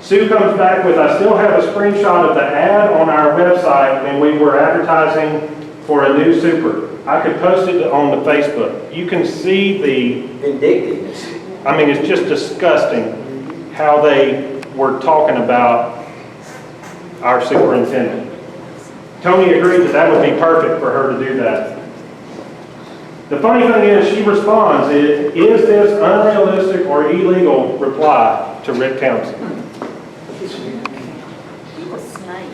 [SPEAKER 2] Sue comes back with, I still have a screenshot of the ad on our website when we were advertising for a new super. I could post it on the Facebook. You can see the,
[SPEAKER 1] Vindictiveness.
[SPEAKER 2] I mean, it's just disgusting how they were talking about our superintendent. Tony agreed that that would be perfect for her to do that. The funny thing is, she responds, is this unrealistic or illegal reply to Rick Townsend?
[SPEAKER 5] He's a snake.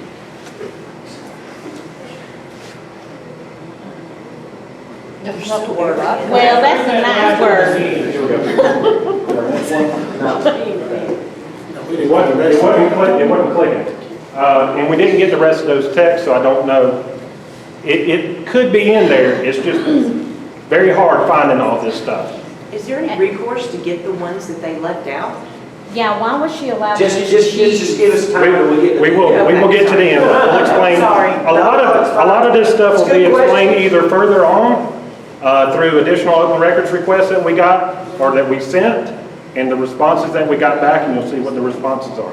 [SPEAKER 6] There's no word.
[SPEAKER 5] Well, that's a nice word.
[SPEAKER 2] It wasn't clicking. And we didn't get the rest of those texts, so I don't know. It could be in there. It's just very hard finding all this stuff.
[SPEAKER 6] Is there any recourse to get the ones that they left out?
[SPEAKER 5] Yeah, why was she allowed to
[SPEAKER 1] Just
[SPEAKER 5] choose?
[SPEAKER 1] give us time when we get to
[SPEAKER 2] We will get to the end. We'll explain.
[SPEAKER 6] Sorry.
[SPEAKER 2] A lot of this stuff will be explained either further on through additional open records requests that we got or that we sent, and the responses that we got back, and you'll see what the responses are.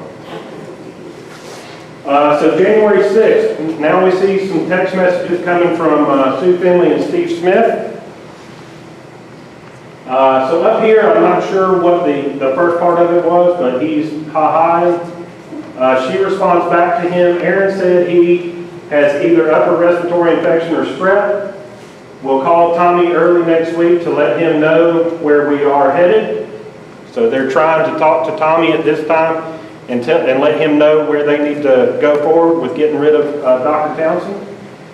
[SPEAKER 2] So January 6th, now we see some text messages coming from Sue Finley and Steve Smith. So up here, I'm not sure what the first part of it was, but he's ha-ha. She responds back to him. Aaron said he has either upper respiratory infection or strep. We'll call Tommy early next week to let him know where we are headed. So they're trying to talk to Tommy at this time and let him know where they need to go forward with getting rid of Dr. Townsend.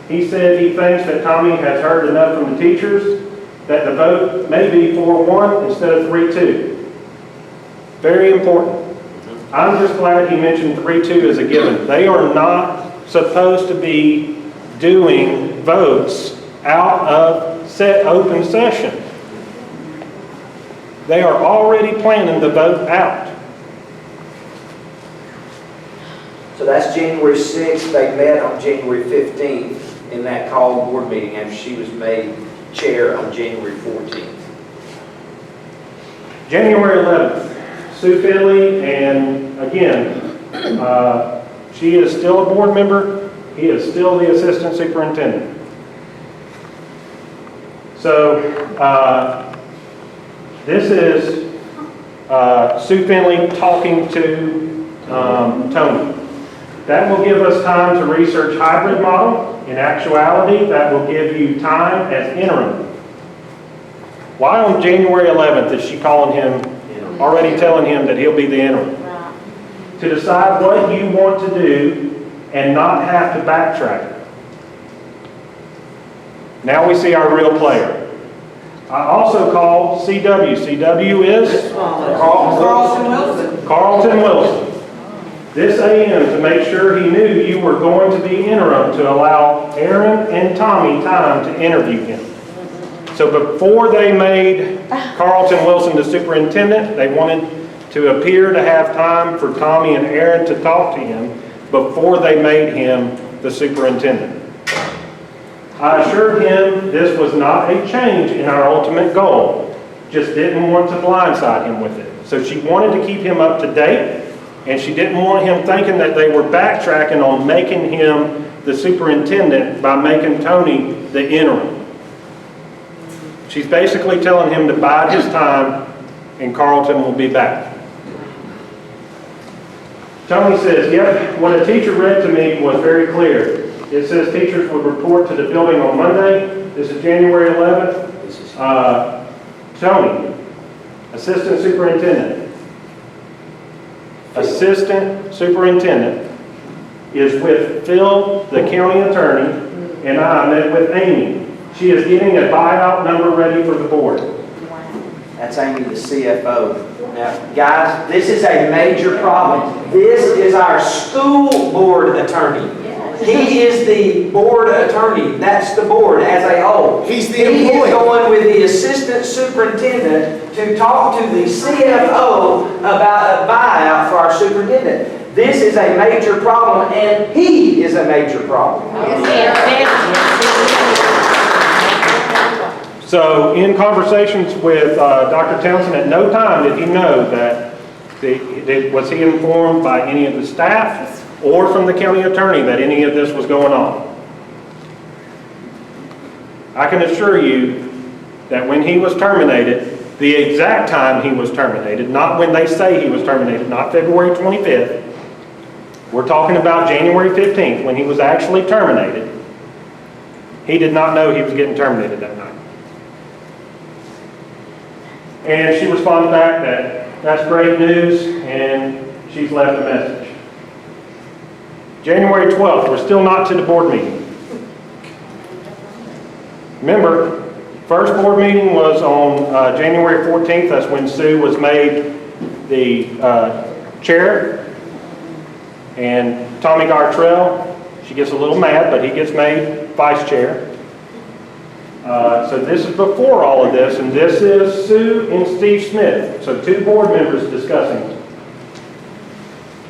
[SPEAKER 2] He said he thinks that Tommy has heard enough from the teachers that the vote may be 4-1 instead of 3-2. Very important. I'm just glad he mentioned 3-2 as a given. They are not supposed to be doing votes out of open session. They are already planning the vote out.
[SPEAKER 1] So that's January 6th. They met on January 15th in that called board meeting after she was made chair on January 14th.
[SPEAKER 2] January 11th, Sue Finley, and again, she is still a board member. He is still the assistant superintendent. So this is Sue Finley talking to Tony. That will give us time to research hybrid model. In actuality, that will give you time as interim. Why on January 11th is she calling him, already telling him that he'll be the interim? To decide what you want to do and not have to backtrack. Now we see our real player. I also call CW. CW is? Carlton Wilson. This AM to make sure he knew you were going to be interim to allow Aaron and Tommy time to interview him. So before they made Carlton Wilson the superintendent, they wanted to appear to have time for Tommy and Aaron to talk to him before they made him the superintendent. I assured him this was not a change in our ultimate goal, just didn't want to blindside him with it. So she wanted to keep him up to date, and she didn't want him thinking that they were backtracking on making him the superintendent by making Tony the interim. She's basically telling him to bide his time and Carlton will be back. Tony says, yep, what a teacher read to me was very clear. It says teachers would report to the building on Monday. This is January 11th. Tony, assistant superintendent. Assistant superintendent is with Phil, the county attorney, and I met with Amy. She is getting a buyout number ready for the board.
[SPEAKER 1] That's Amy, the CFO. Now, guys, this is a major problem. This is our school board attorney. He is the board attorney. That's the board as a whole.
[SPEAKER 3] He's the
[SPEAKER 1] He
[SPEAKER 3] employee.
[SPEAKER 1] is going with the assistant superintendent to talk to the CFO about a buyout for our superintendent. This is a major problem, and he is a major problem.
[SPEAKER 2] So in conversations with Dr. Townsend, at no time did he know that, was he informed by any of the staff or from the county attorney that any of this was going on. I can assure you that when he was terminated, the exact time he was terminated, not when they say he was terminated, not February 25th, we're talking about January 15th when he was actually terminated, he did not know he was getting terminated that night. And she responded back that that's great news, and she's left a message. January 12th, we're still not to the board meeting. Remember, first board meeting was on January 14th. That's when Sue was made the chair. And Tommy Gartrell, she gets a little mad, but he gets made vice chair. So this is before all of this, and this is Sue and Steve Smith. So two board members discussing.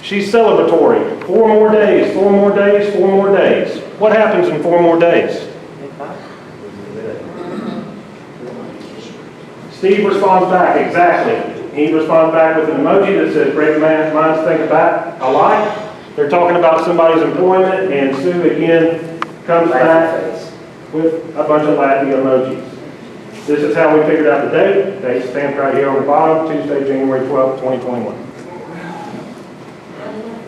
[SPEAKER 2] She's celebratory. 4 more days, 4 more days, 4 more days. What happens in 4 more days? Steve responds back, exactly. He responds back with an emoji that says, great minds think alike. They're talking about somebody's employment, and Sue again comes back with a bunch of laughing emojis. This is how we figured out the date. Date stamped right here on the bottom, Tuesday, January 12th, 2021.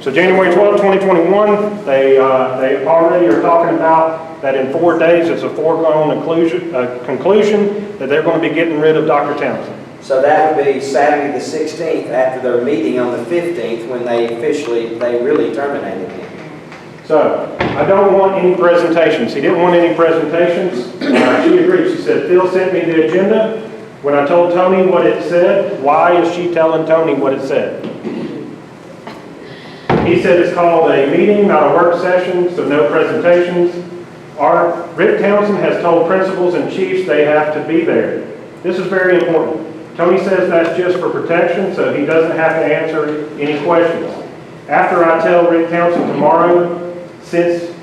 [SPEAKER 2] So January 12th, 2021, they already are talking about that in 4 days it's a foregone conclusion that they're going to be getting rid of Dr. Townsend.
[SPEAKER 1] So that would be Saturday the 16th after their meeting on the 15th when they really terminated him.
[SPEAKER 2] So, I don't want any presentations. He didn't want any presentations. She agreed. She said, Phil sent me the agenda. When I told Tony what it said, why is she telling Tony what it said? He said it's called a meeting, not a work session, so no presentations. Rick Townsend has told principals and chiefs they have to be there. This is very important. Tony says that's just for protection, so he doesn't have to answer any questions. After I tell Rick Townsend tomorrow, since,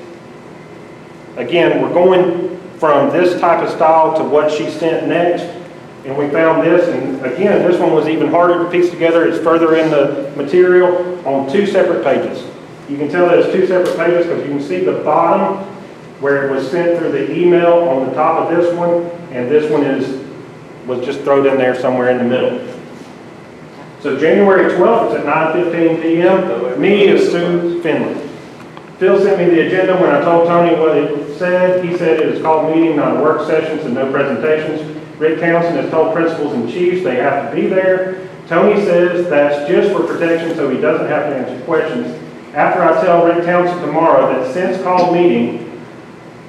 [SPEAKER 2] again, we're going from this type of style to what she sent next, and we found this, and again, this one was even harder to piece together. It's further in the material on 2 separate pages. You can tell that it's 2 separate pages because you can see the bottom where it was sent through the email on the top of this one, and this one was just thrown in there somewhere in the middle. So January 12th, it's at 9:15 p.m. Me is Sue Finley. Phil sent me the agenda. When I told Tony what it said, he said it is called meeting, not a work session, so no presentations. Rick Townsend has told principals and chiefs they have to be there. Tony says that's just for protection, so he doesn't have to answer questions. After I tell Rick Townsend tomorrow that since called meeting,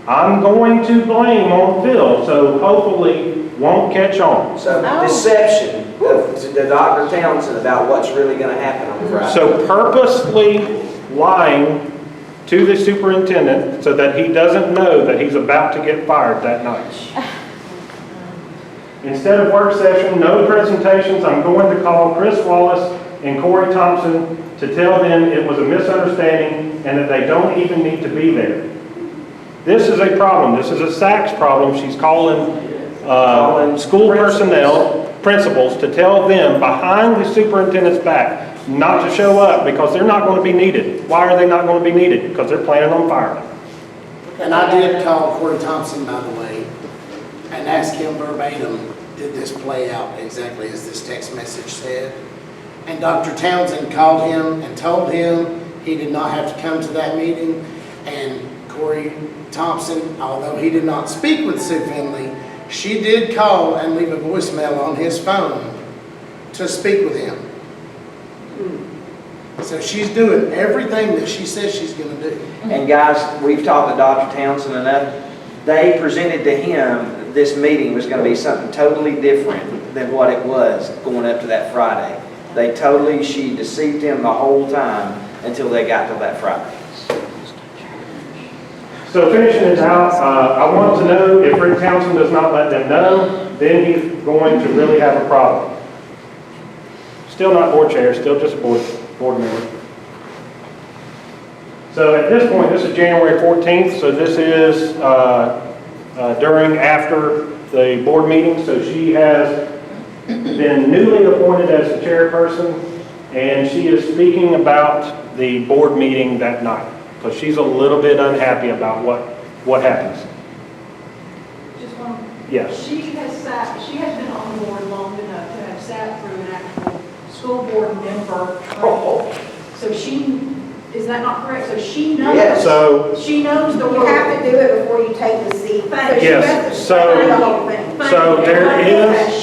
[SPEAKER 2] I'm going to blame on Phil, so hopefully won't catch on.
[SPEAKER 1] So deception to Dr. Townsend about what's really going to happen on Friday.
[SPEAKER 2] So purposely lying to the superintendent so that he doesn't know that he's about to get fired that night. Instead of work session, no presentations, I'm going to call Chris Wallace and Corey Thompson to tell them it was a misunderstanding and that they don't even need to be there. This is a problem. This is a SACS problem. She's calling school personnel, principals, to tell them behind the superintendent's back not to show up because they're not going to be needed. Why are they not going to be needed? Because they're planning on firing them.
[SPEAKER 3] And I did call Corey Thompson, by the way, and ask him verbatim, did this play out exactly as this text message said? And Dr. Townsend called him and told him he did not have to come to that meeting. And Corey Thompson, although he did not speak with Sue Finley, she did call and leave a voicemail on his phone to speak with him. So she's doing everything that she says she's going to do.
[SPEAKER 1] And guys, we've talked to Dr. Townsend enough. They presented to him this meeting was going to be something totally different than what it was going up to that Friday. She deceived him the whole time until they got to that Friday.
[SPEAKER 2] So finishing this out, I want to know if Rick Townsend does not let them know, then he's going to really have a problem. Still not board chair, still just a board member. So at this point, this is January 14th, so this is after the board meeting, so she has been newly appointed as the chairperson, and she is speaking about the board meeting that night, because she's a little bit unhappy about what happens.
[SPEAKER 8] Just one.
[SPEAKER 2] Yes.
[SPEAKER 8] She has been on the board long enough to have sat through an actual school board member. So is that not correct? So she knows.
[SPEAKER 1] Yes.
[SPEAKER 8] She knows the
[SPEAKER 9] You
[SPEAKER 8] word.
[SPEAKER 9] have to do it before you take the seat.
[SPEAKER 2] Yes,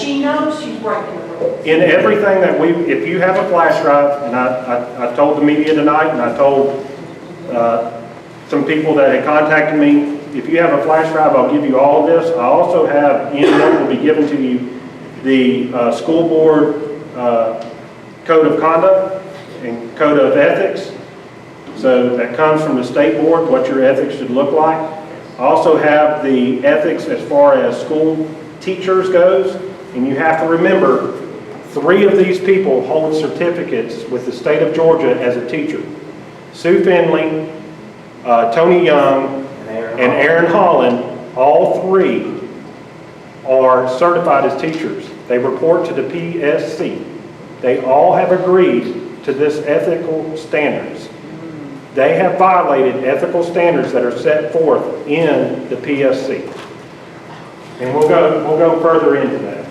[SPEAKER 8] She knows she's breaking the rules.
[SPEAKER 2] In everything that if you have a flash drive, and I told the media tonight, and I told some people that had contacted me, if you have a flash drive, I'll give you all of this. I also have, that will be given to you, the school board code of conduct and code of ethics. So that comes from the state board, what your ethics should look like. I also have the ethics as far as school teachers goes, and you have to remember, 3 of these people hold certificates with the state of Georgia as a teacher. Sue Finley, Tony Young, and Aaron Holland, all 3 are certified as teachers. They report to the PSC. They all have agreed to this ethical standards. They have violated ethical standards that are set forth in the PSC. And we'll go further into that.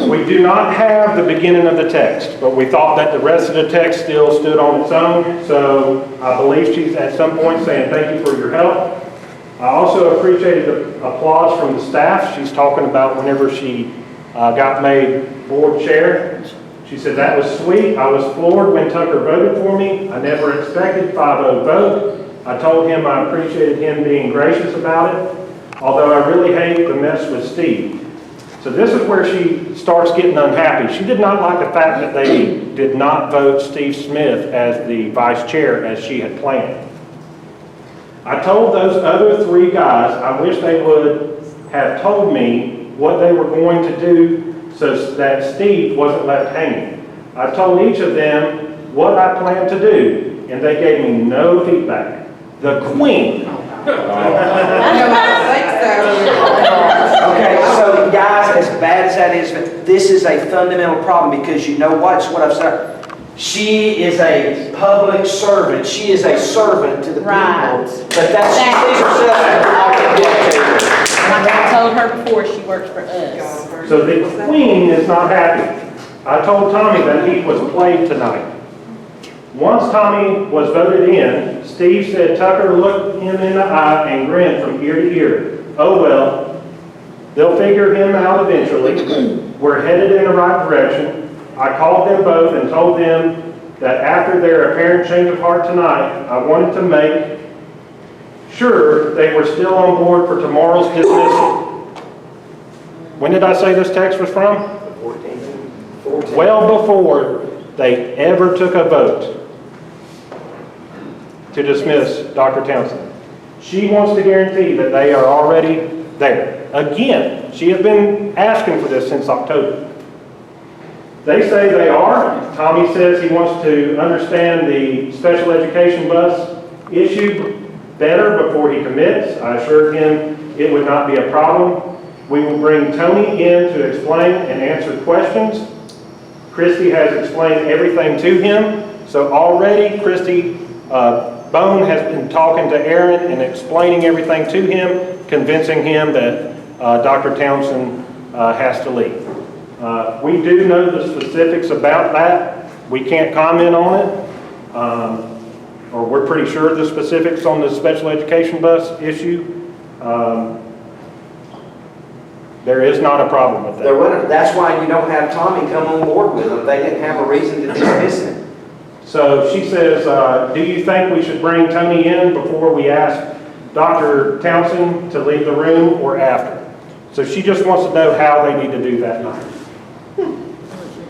[SPEAKER 2] We do not have the beginning of the text, but we thought that the rest of the text still stood on its own. So I believe she's at some point saying thank you for your help. I also appreciated the applause from the staff. She's talking about whenever she got made board chair. She said, that was sweet. I was floored when Tucker voted for me. I never expected 5-0 vote. I told him I appreciated him being gracious about it, although I really hate the mess with Steve. So this is where she starts getting unhappy. She did not like the fact that they did not vote Steve Smith as the vice chair as she had planned. I told those other 3 guys I wish they would have told me what they were going to do so that Steve wasn't left hanging. I told each of them what I planned to do, and they gave me no feedback. The Queen.
[SPEAKER 1] Okay, so guys, as bad as that is, this is a fundamental problem because you know what? It's what I've said. She is a public servant. She is a servant to the people.
[SPEAKER 5] Right.
[SPEAKER 1] But that's, she sees herself as a walking dictator.
[SPEAKER 5] I told her before she works for us.
[SPEAKER 2] So the Queen is not happy. I told Tommy that he was played tonight. Once Tommy was voted in, Steve said Tucker looked him in the eye and grinned from ear to ear. Oh well, they'll figure him out eventually. We're headed in the right direction. I called them both and told them that after their apparent change of heart tonight, I wanted to make sure they were still on board for tomorrow's dismissal. When did I say this text was from? 14. Well before they ever took a vote to dismiss Dr. Townsend. She wants to guarantee that they are already there. Again, she has been asking for this since October. They say they are. Tommy says he wants to understand the special education bus issue better before he commits. I assured him it would not be a problem. We will bring Tony in to explain and answer questions. Christy has explained everything to him. So already Christy Bone has been talking to Aaron and explaining everything to him, convincing him that Dr. Townsend has to leave. We do know the specifics about that. We can't comment on it, or we're pretty sure of the specifics on the special education bus issue. There is not a problem with that.
[SPEAKER 1] That's why you don't have Tommy come on board with them. They didn't have a reason to dismiss him.
[SPEAKER 2] So she says, do you think we should bring Tony in before we ask Dr. Townsend to leave the room or after? So she just wants to know how they need to do that night.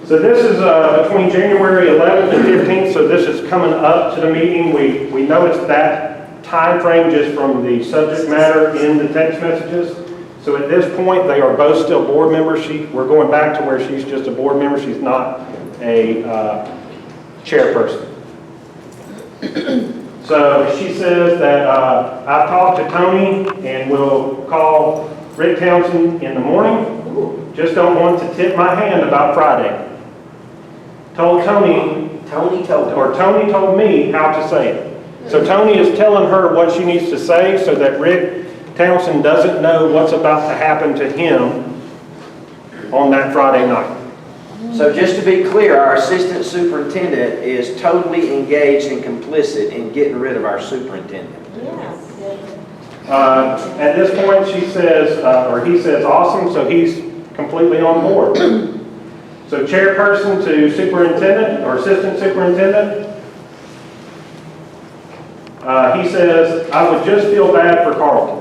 [SPEAKER 2] So this is between January 11th and 15th, so this is coming up to the meeting. We know it's that time frame just from the subject matter in the text messages. So at this point, they are both still board members. We're going back to where she's just a board member. She's not a chairperson. So she says that I've talked to Tony and we'll call Rick Townsend in the morning. Just don't want to tip my hand about Friday. Tony told me how to say it. So Tony is telling her what she needs to say so that Rick Townsend doesn't know what's about to happen to him on that Friday night.
[SPEAKER 1] So just to be clear, our assistant superintendent is totally engaged and complicit in getting rid of our superintendent.
[SPEAKER 2] At this point, she says, or he says, awesome, so he's completely on board. So chairperson to superintendent or assistant superintendent, he says, I would just feel bad for Carlton.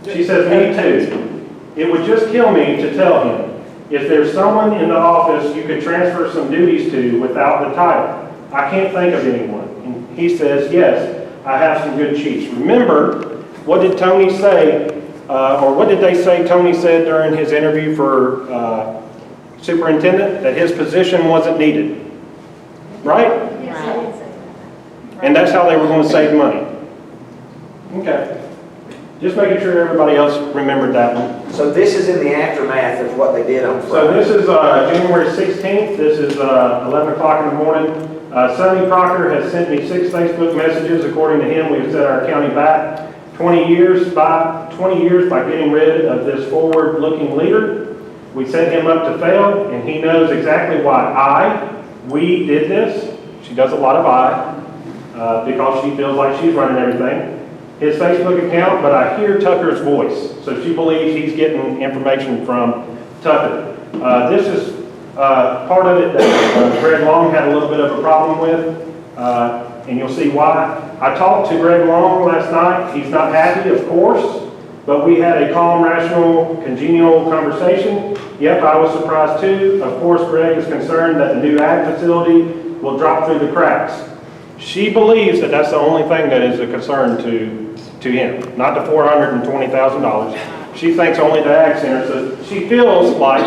[SPEAKER 2] She says, me too. It would just kill me to tell him. If there's someone in the office you could transfer some duties to without the title, I can't think of anyone. And he says, yes, I have some good chiefs. Remember, what did Tony say, or what did they say Tony said during his interview for superintendent? That his position wasn't needed, right? And that's how they were going to save money. Okay. Just making sure everybody else remembered that one.
[SPEAKER 1] So this is in the aftermath of what they did on Friday.
[SPEAKER 2] So this is January 16th. This is 11 o'clock in the morning. Sonny Proctor has sent me 6 Facebook messages. According to him, we've set our county back 20 years by getting rid of this forward-looking leader. We set him up to fail, and he knows exactly why we did this. She does a lot of because she feels like she's running everything. His Facebook account, but I hear Tucker's voice. So she believes he's getting information from Tucker. This is part of it that Greg Long had a little bit of a problem with, and you'll see why. I talked to Greg Long last night. He's not happy, of course, but we had a calm, rational, congenial conversation. Yep, I was surprised too. Of course, Greg is concerned that the new ag facility will drop through the cracks. She believes that that's the only thing that is a concern to him, not the $420,000. She thinks only the ag center. So she feels like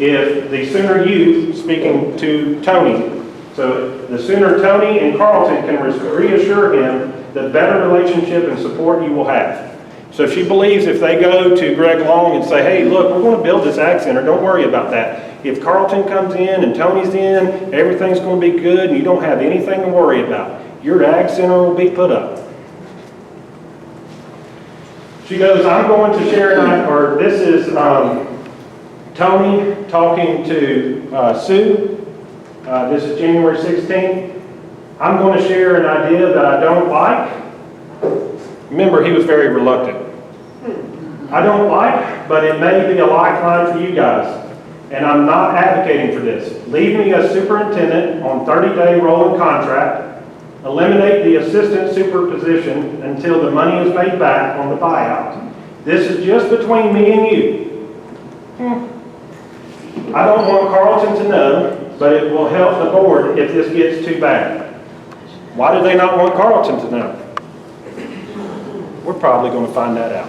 [SPEAKER 2] if the sooner you, speaking to Tony, so the sooner Tony and Carlton can reassure him, the better relationship and support you will have. So she believes if they go to Greg Long and say, hey, look, we're going to build this ag center, don't worry about that. If Carlton comes in and Tony's in, everything's going to be good and you don't have anything to worry about. Your ag center will be put up. She goes, I'm going to share, this is Tony talking to Sue. This is January 16th. I'm going to share an idea that I don't like. Remember, he was very reluctant. I don't like, but it may be a lifeline for you guys. And I'm not advocating for this. Leave me as superintendent on 30-day rolling contract. Eliminate the assistant super position until the money is made back on the buyout. This is just between me and you. I don't want Carlton to know, but it will help the board if this gets too bad. Why do they not want Carlton to know? We're probably going to find that out.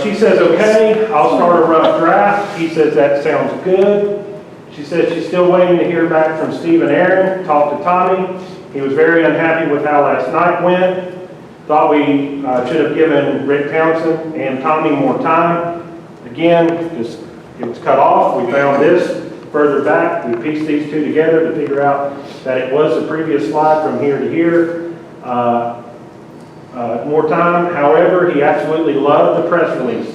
[SPEAKER 2] She says, okay, I'll start a rough draft. He says, that sounds good. She says she's still waiting to hear back from Steve and Aaron. Talked to Tommy. He was very unhappy with how last night went. Thought we should have given Rick Townsend and Tommy more time. Again, it was cut off. We found this further back. We pieced these two together to figure out that it was the previous slide from here to here. More time. However, he absolutely loved the press release.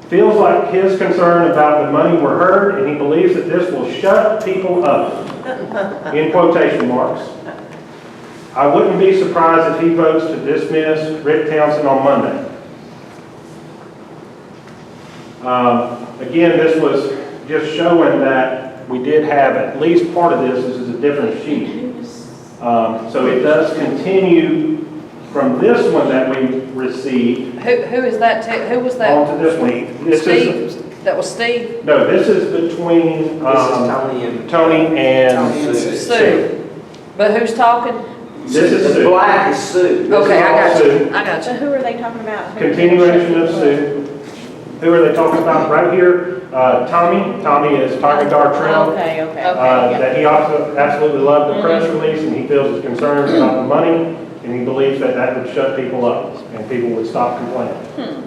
[SPEAKER 2] Feels like his concern about the money were heard, and he believes that this will shut people up, in quotation marks. I wouldn't be surprised if he votes to dismiss Rick Townsend on Monday. Again, this was just showing that we did have at least part of this. This is a different sheet. So it does continue from this one that we received.
[SPEAKER 4] Who is that? Who was that?
[SPEAKER 2] On to this one. This
[SPEAKER 4] Steve? That was Steve?
[SPEAKER 2] No, this is between Tony and
[SPEAKER 4] Sue. But who's talking?
[SPEAKER 2] This is
[SPEAKER 1] The
[SPEAKER 2] Sue.
[SPEAKER 1] black is Sue.
[SPEAKER 4] Okay, I got you.
[SPEAKER 2] Sue.
[SPEAKER 4] I got
[SPEAKER 5] So
[SPEAKER 4] you.
[SPEAKER 5] who are they talking about?
[SPEAKER 2] Continuation of Sue. Who are they talking about right here? Tommy. Tommy is talking to our trail.
[SPEAKER 5] Okay.
[SPEAKER 2] That he also absolutely loved the press release, and he feels his concerns about the money, and he believes that that would shut people up and people would stop complaining.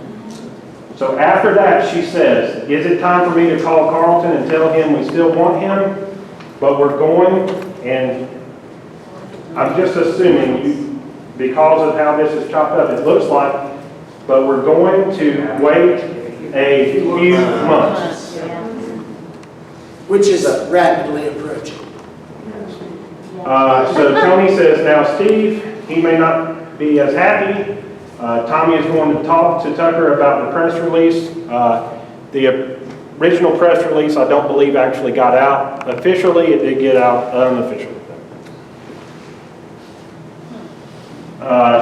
[SPEAKER 2] So after that, she says, is it time for me to call Carlton and tell him we still want him, but we're going, and I'm just assuming because of how this is chopped up, it looks like, but we're going to wait a few months.
[SPEAKER 3] Which is rapidly approaching.
[SPEAKER 2] So Tony says, now Steve, he may not be as happy. Tommy is going to talk to Tucker about the press release. The original press release, I don't believe actually got out officially. It did get out unofficially.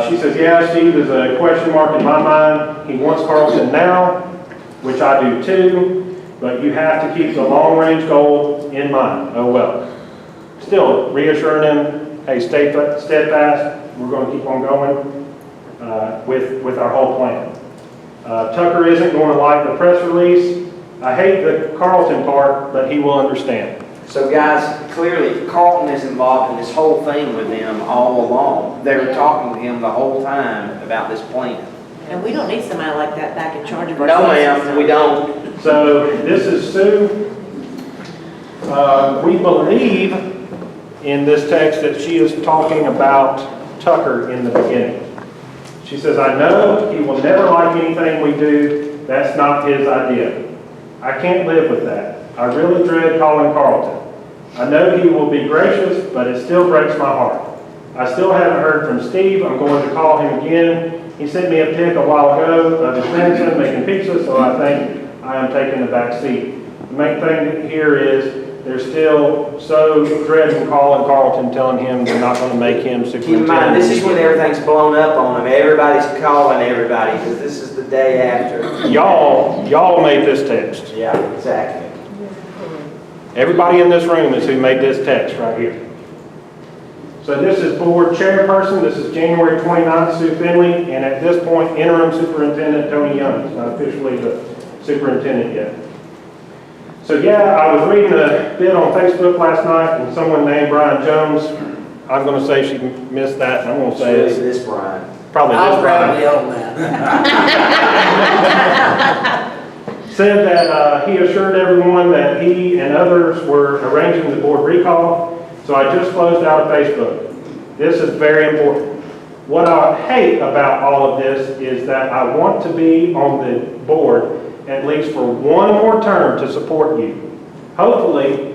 [SPEAKER 2] She says, yeah, Steve is a question mark in my mind. He wants Carlton now, which I do too, but you have to keep the long-range goal in mind. Oh well. Still, reassuring him, hey, stay steadfast. We're going to keep on going with our whole plan. Tucker isn't going to like the press release. I hate the Carlton part, but he will understand.
[SPEAKER 1] So guys, clearly Carlton is involved in this whole thing with them all along. They were talking to him the whole time about this plan.
[SPEAKER 6] And we don't need somebody like that back in charge of our
[SPEAKER 1] No
[SPEAKER 6] citizens.
[SPEAKER 1] ma'am, we don't.
[SPEAKER 2] So this is Sue. We believe in this text that she is talking about Tucker in the beginning. She says, I know he will never like anything we do. That's not his idea. I can't live with that. I really dread calling Carlton. I know he will be gracious, but it still breaks my heart. I still haven't heard from Steve. I'm going to call him again. He sent me a pic a while ago of his grandson making pizza, so I think I am taking the back seat. The main thing here is they're still so dreading calling Carlton, telling him they're not going to make him
[SPEAKER 1] Keep in
[SPEAKER 2] superintendent.
[SPEAKER 1] mind, this is when everything's blown up on them. Everybody's calling everybody, because this is the day after.
[SPEAKER 2] Y'all made this text.
[SPEAKER 1] Yeah, exactly.
[SPEAKER 2] Everybody in this room is who made this text right here. So this is board chairperson. This is January 29th, Sue Finley, and at this point, interim superintendent Tony Young. He's not officially the superintendent yet. So yeah, I was reading a bit on Facebook last night, and someone named Brian Jones, I'm going to say she missed that, and I'm going to say
[SPEAKER 1] It's
[SPEAKER 2] it's
[SPEAKER 1] this Brian.
[SPEAKER 2] probably
[SPEAKER 3] I
[SPEAKER 2] this
[SPEAKER 3] was
[SPEAKER 2] Brian.
[SPEAKER 3] probably on that.
[SPEAKER 2] Said that he assured everyone that he and others were arranging the board recall, so I just closed out Facebook. This is very important. What I hate about all of this is that I want to be on the board at least for one more term to support you. Hopefully,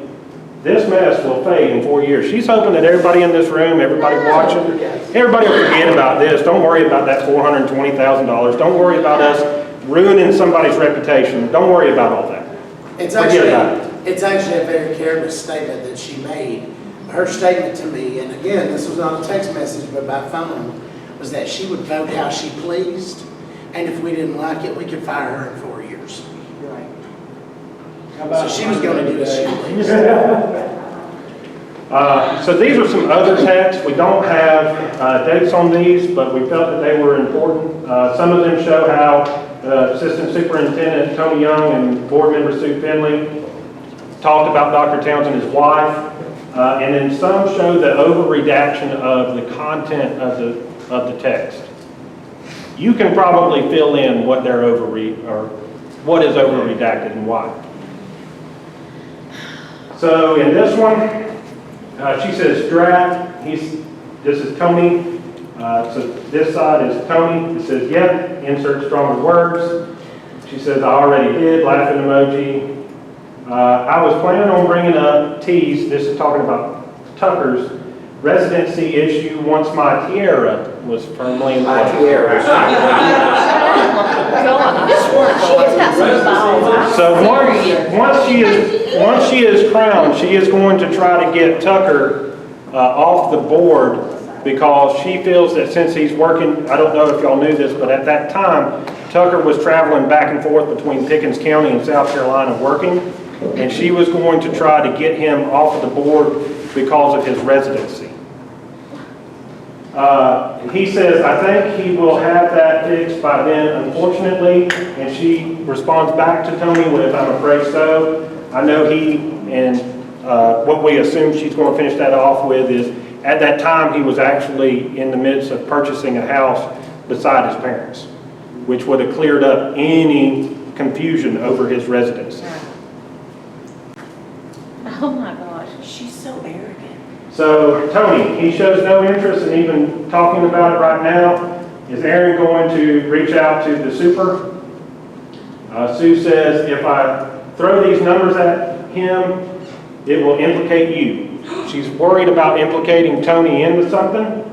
[SPEAKER 2] this mess will fade in 4 years. She's hoping that everybody in this room, everybody watching, everybody will forget about this. Don't worry about that $420,000. Don't worry about us ruining somebody's reputation. Don't worry about all that.
[SPEAKER 3] It's
[SPEAKER 2] Forget about it.
[SPEAKER 3] actually a very careless statement that she made. Her statement to me, and again, this was not a text message, but by phone, was that she would vote how she pleased, and if we didn't like it, we could fire her in 4 years. So she was going to do as she pleased.
[SPEAKER 2] So these are some other texts. We don't have dates on these, but we felt that they were important. Some of them show how Assistant Superintendent Tony Young and Board Member Sue Finley talked about Dr. Townsend and his wife. And then some show the over-redaction of the content of the text. You can probably fill in what they're what is over-redacted and why. So in this one, she says draft. This is Tony. So this side is Tony. It says yep. Insert stronger words. She says I already did. Laughing emoji. I was planning on bringing up T's. This is talking about Tucker's residency issue once my tiara was firmly in
[SPEAKER 1] My
[SPEAKER 2] place.
[SPEAKER 1] tiara.
[SPEAKER 2] So once she is crowned, she is going to try to get Tucker off the board because she feels that since he's working, I don't know if y'all knew this, but at that time, Tucker was traveling back and forth between Pickens County and South Carolina working, and she was going to try to get him off of the board because of his residency. He says, I think he will have that fixed by then, unfortunately, and she responds back to Tony with, I'm afraid so. I know he, and what we assume she's going to finish that off with is, at that time, he was actually in the midst of purchasing a house beside his parents, which would have cleared up any confusion over his residency.
[SPEAKER 5] Oh my gosh.
[SPEAKER 6] She's so arrogant.
[SPEAKER 2] So, Tony, he shows no interest in even talking about it right now. Is Aaron going to reach out to the super? Sue says, if I throw these numbers at him, it will implicate you. She's worried about implicating Tony into something,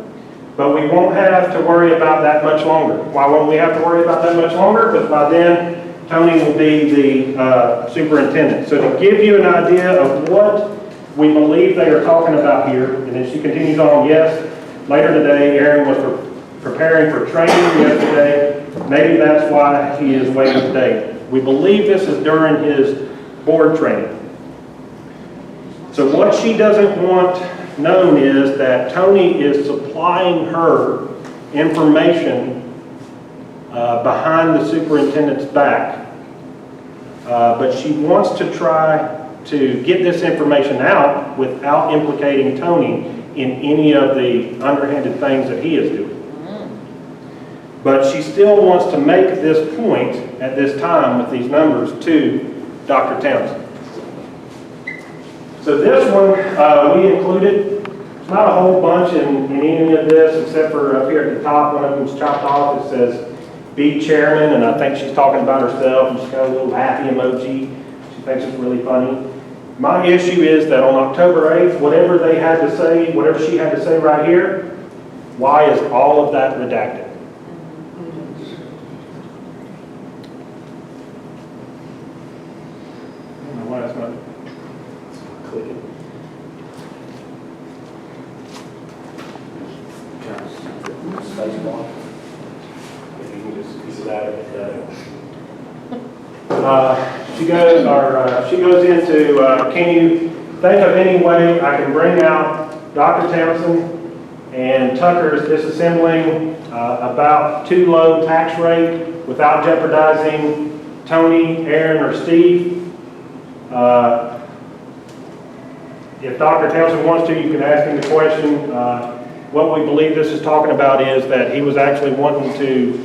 [SPEAKER 2] but we won't have to worry about that much longer. Why won't we have to worry about that much longer? Because by then, Tony will be the superintendent. So to give you an idea of what we believe they are talking about here, and then she continues on, yes, later today, Aaron was preparing for training yesterday. Maybe that's why he is waiting today. We believe this is during his board training. So what she doesn't want known is that Tony is supplying her information behind the superintendent's back. But she wants to try to get this information out without implicating Tony in any of the underhanded things that he is doing. But she still wants to make this point at this time with these numbers to Dr. Townsend. So this one we included. It's not a whole bunch in any of this except for up here at the top, one of them's chopped off. It says be chairman, and I think she's talking about herself, and she's got a little happy emoji. She thinks it's really funny. My issue is that on October 8th, whatever they had to say, whatever she had to say right here, why is all of that redacted? adequate. She goes into, can you think of any way I can bring out Dr. Townsend and Tucker's disassembling about too low tax rate without jeopardizing Tony, Aaron, or Steve? If Dr. Townsend wants to, you can ask him the question. What we believe this is talking about is that he was actually wanting to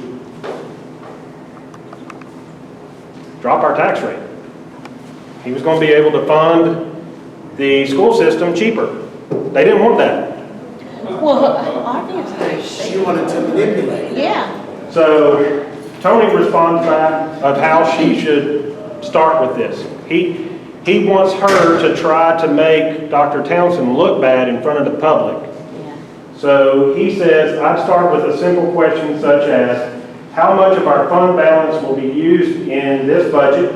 [SPEAKER 2] drop our tax rate. He was going to be able to fund the school system cheaper. They didn't want that.
[SPEAKER 5] Well, obviously.
[SPEAKER 3] She wanted to manipulate it.
[SPEAKER 5] Yeah.
[SPEAKER 2] So Tony responds back of how she should start with this. He wants her to try to make Dr. Townsend look bad in front of the public.
[SPEAKER 5] Yeah.
[SPEAKER 2] So he says, I'd start with a simple question such as, how much of our fund balance will be used in this budget?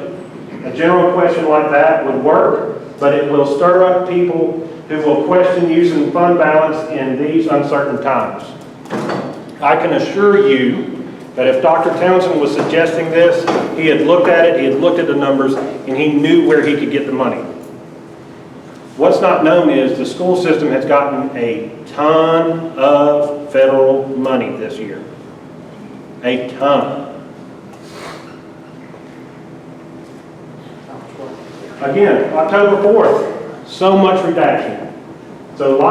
[SPEAKER 2] A general question like that would work, but it will stir up people who will question using fund balance in these uncertain times. I can assure you that if Dr. Townsend was suggesting this, he had looked at it, he had looked at the numbers, and he knew where he could get the money. What's not known is the school system has gotten a ton of federal money this year. A ton. Again, October 4th, so much redaction. So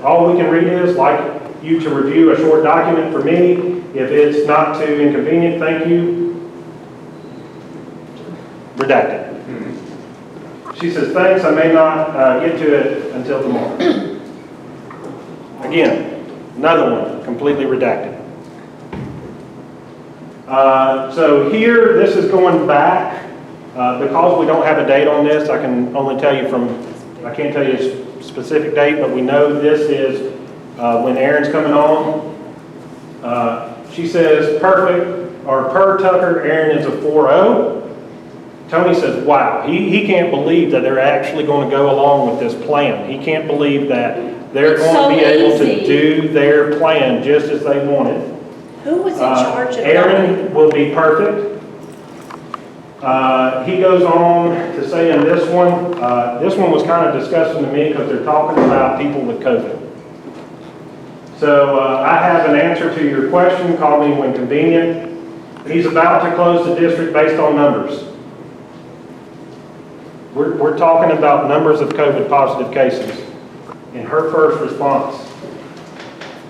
[SPEAKER 2] all we can read is, like you to review a short document for me. If it's not too inconvenient, thank you. Redacted. She says, thanks, I may not get to it until tomorrow. Again, another one, completely redacted. So here, this is going back. Because we don't have a date on this, I can only tell you I can't tell you a specific date, but we know this is when Aaron's coming on. She says, perfect, or per Tucker, Aaron is a 4.0. Tony says, wow, he can't believe that they're actually going to go along with this plan. He can't believe that they're
[SPEAKER 5] It's
[SPEAKER 2] going
[SPEAKER 5] so
[SPEAKER 2] to be able to
[SPEAKER 5] easy.
[SPEAKER 2] do their plan just as they wanted.
[SPEAKER 6] Who was in charge of
[SPEAKER 2] Aaron will be perfect. He goes on to say in this one was kind of disgusting to me because they're talking about people with COVID. So I have an answer to your question, call me when convenient. He's about to close the district based on numbers. We're talking about numbers of COVID positive cases. And her first response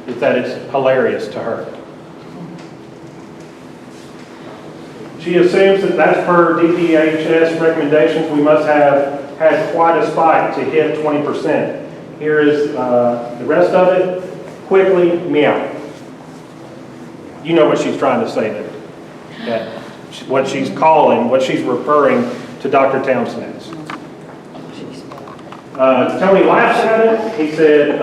[SPEAKER 2] is that it's hilarious to her. She assumes that that's per DPHS recommendations. We must have had quite a spike to hit 20%. Here is the rest of it. Quickly, meow. You know what she's trying to say there. That what she's referring to Dr. Townsend as. Tony laughs at it. He said,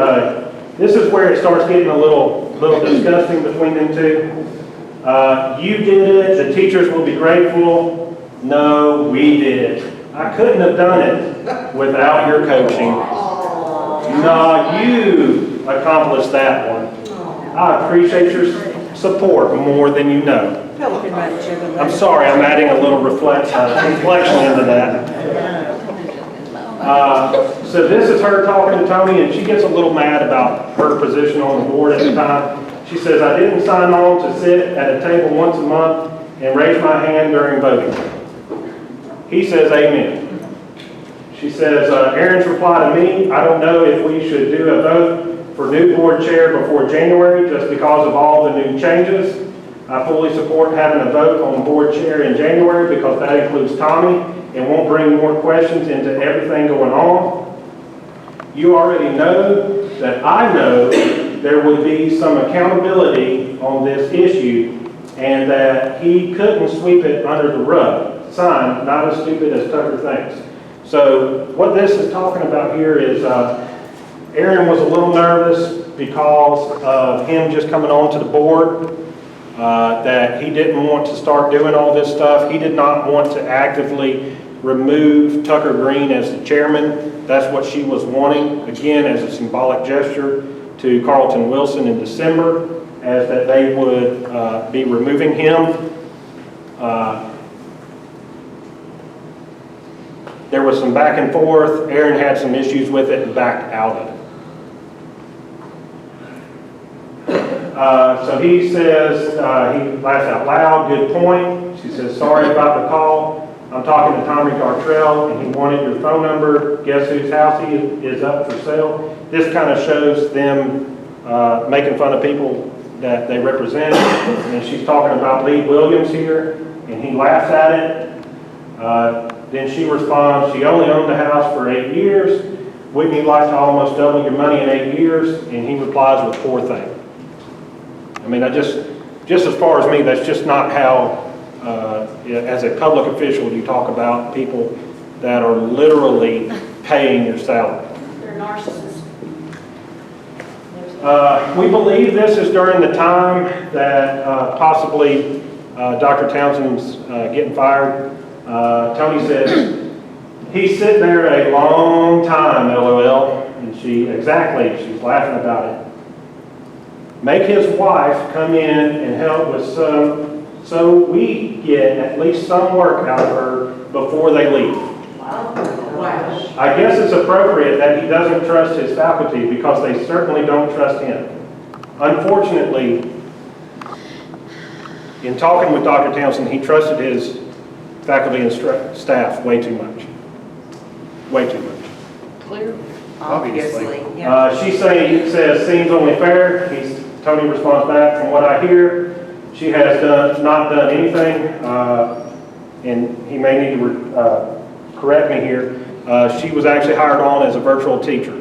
[SPEAKER 2] this is where it starts getting a little disgusting between them two. You did it, the teachers will be grateful. No, we did it. I couldn't have done it without your coaching. No, you accomplished that one. I appreciate your support more than you know. I'm sorry, I'm adding a little inflection into that. So this is her talking to Tony, and she gets a little mad about her position on the board at the time. She says, I didn't sign on to sit at a table once a month and raise my hand during voting. He says, amen. She says, Aaron's reply to me, I don't know if we should do a vote for new board chair before January just because of all the new changes. I fully support having a vote on board chair in January because that includes Tommy and won't bring more questions into everything going on. You already know that I know there would be some accountability on this issue and that he couldn't sweep it under the rug. Signed, not as stupid as Tucker thinks. So what this is talking about here is Aaron was a little nervous because of him just coming on to the board, that he didn't want to start doing all this stuff. He did not want to actively remove Tucker Green as the chairman. That's what she was wanting, again, as a symbolic gesture to Carlton Wilson in December. as that they would be removing him. There was some back and forth. Aaron had some issues with it and backed out of it. So he says, he laughs out loud, good point. She says, sorry about the call. I'm talking to Tommy Gartrell, and he wanted your phone number. Guess whose house he is up for sale? This kind of shows them making fun of people that they represent. And she's talking about Lee Williams here, and he laughs at it. Then she responds, she only owned the house for 8 years. Wouldn't you like to almost double your money in 8 years? And he replies with, poor thing. I mean, just as far as me, that's just not how, as a public official, you talk about people that are literally paying your salary.
[SPEAKER 5] They're narcissists.
[SPEAKER 2] We believe this is during the time that possibly Dr. Townsend's getting fired. Tony says, he's sitting there a long time, LOL, and she's laughing about it. Make his wife come in and help with some, so we get at least some work out of her before they leave.
[SPEAKER 6] Wow.
[SPEAKER 2] I guess it's appropriate that he doesn't trust his faculty because they certainly don't trust him. Unfortunately, in talking with Dr. Townsend, he trusted his faculty and staff way too much. Way too much.
[SPEAKER 4] Clear.
[SPEAKER 6] Obviously, yeah.
[SPEAKER 2] She says, seems only fair. Tony responds back, from what I hear, she has not done anything, and he may need to correct me here. She was actually hired on as a virtual teacher.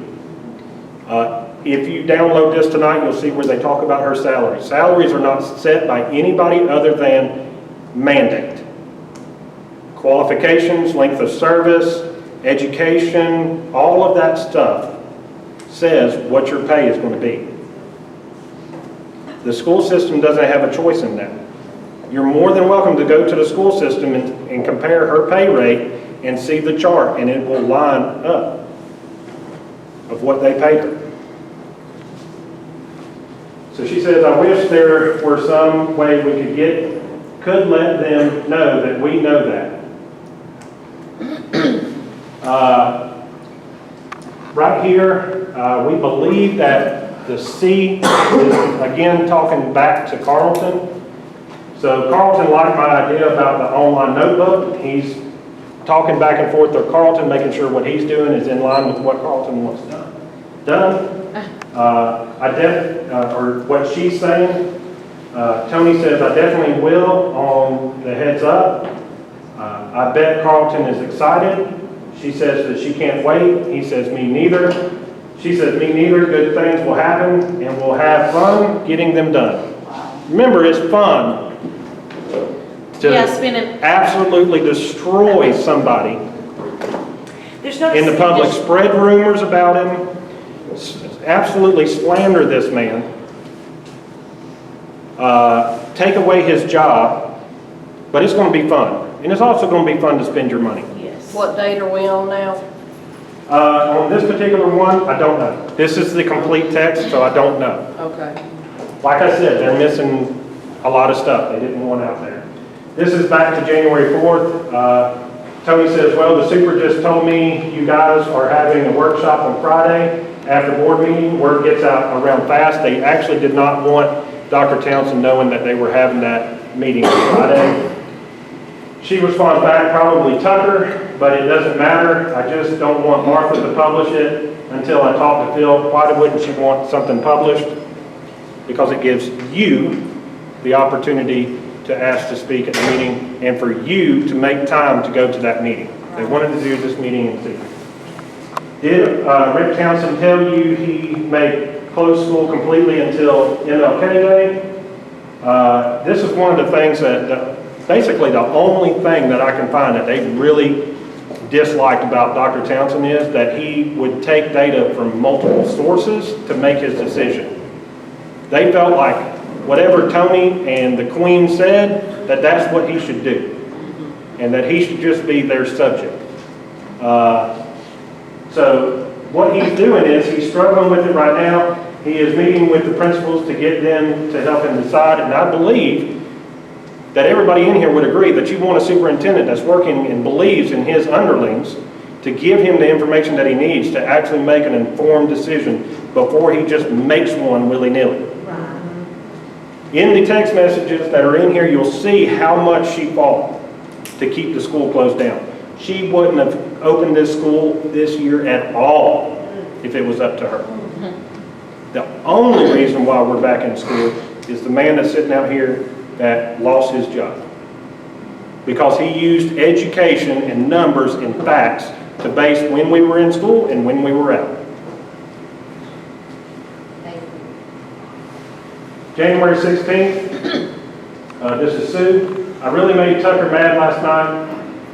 [SPEAKER 2] If you download this tonight, you'll see where they talk about her salary. Salaries are not set by anybody other than mandate. Qualifications, length of service, education, all of that stuff says what your pay is going to be. The school system doesn't have a choice in that. You're more than welcome to go to the school system and compare her pay rate and see the chart, and it will line up of what they paid her. So she says, I wish there were some way we could let them know that we know that. Right here, we believe that the C is, again, talking back to Carlton. So Carlton liked my idea about the online notebook. He's talking back and forth to Carlton, making sure what he's doing is in line with what Carlton wants done. Or what she's saying. Tony says, I definitely will on the heads up. I bet Carlton is excited. She says that she can't wait. He says, me neither. She says, me neither. Good things will happen, and we'll have fun getting them done. Remember, it's fun to absolutely destroy somebody in the public, spread rumors about him, absolutely slander this man, take away his job, but it's going to be fun. And it's also going to be fun to spend your money.
[SPEAKER 4] Yes. What date are we on now?
[SPEAKER 2] On this particular one, I don't know. This is the complete text, so I don't know.
[SPEAKER 4] Okay.
[SPEAKER 2] Like I said, they're missing a lot of stuff they didn't want out there. This is back to January 4th. Tony says, well, the super just told me you guys are having a workshop on Friday after board meeting. Word gets out around fast. They actually did not want Dr. Townsend knowing that they were having that meeting on Friday. She responds back, probably Tucker, but it doesn't matter. I just don't want Martha to publish it until I talk to Phil. Why wouldn't she want something published? Because it gives you the opportunity to ask to speak at the meeting and for you to make time to go to that meeting. They wanted to do this meeting in secret. Did Rick Townsend tell you he may close school completely until MLK Day? This is one of the things that basically the only thing that I can find that they really disliked about Dr. Townsend is that he would take data from multiple sources to make his decision. They felt like whatever Tony and the Queen said, that's what he should do. And that he should just be their subject. So what he's doing is he's struggling with it right now. He is meeting with the principals to get them to help him decide, and I believe that everybody in here would agree that you want a superintendent that's working and believes in his underlings to give him the information that he needs to actually make an informed decision before he just makes one willy-nilly. In the text messages that are in here, you'll see how much she fought to keep the school closed down. She wouldn't have opened this school this year at all if it was up to her. The only reason why we're back in school is the man that's sitting out here that lost his job. Because he used education and numbers and facts to base when we were in school and when we were out. January 16th, this is Sue. I really made Tucker mad last night.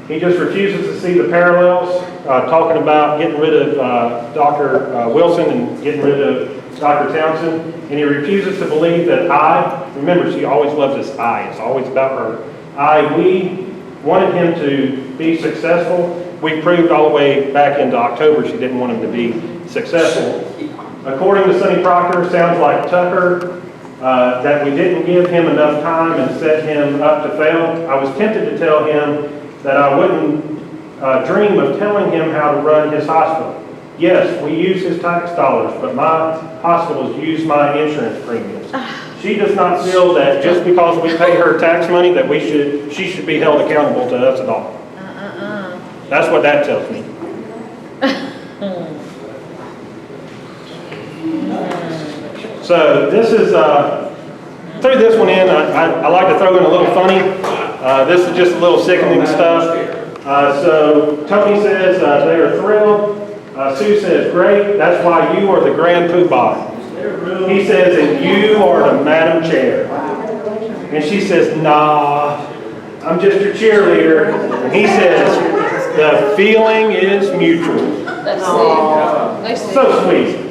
[SPEAKER 2] He just refuses to see the parallels, talking about getting rid of Dr. Wilson and getting rid of Dr. Townsend, and he refuses to believe that remember, she always loves this I, it's always about her. We wanted him to be successful. We proved all the way back into October she didn't want him to be successful. According to Sonny Proctor, sounds like Tucker, that we didn't give him enough time and set him up to fail. I was tempted to tell him that I wouldn't dream of telling him how to run his hospital. Yes, we use his tax dollars, but my hospitals use my insurance premiums. She does not feel that just because we pay her tax money that she should be held accountable to us at all. That's what that tells me. So this is, threw this one in. I like to throw in a little funny. This is just a little sickening stuff. So Tony says they are thrilled. Sue says, great, that's why you are the grand poobah. He says, and you are the Madam Chair. And she says, nah, I'm just your cheerleader. And he says, the feeling is mutual.
[SPEAKER 4] That's it.
[SPEAKER 2] So sweet.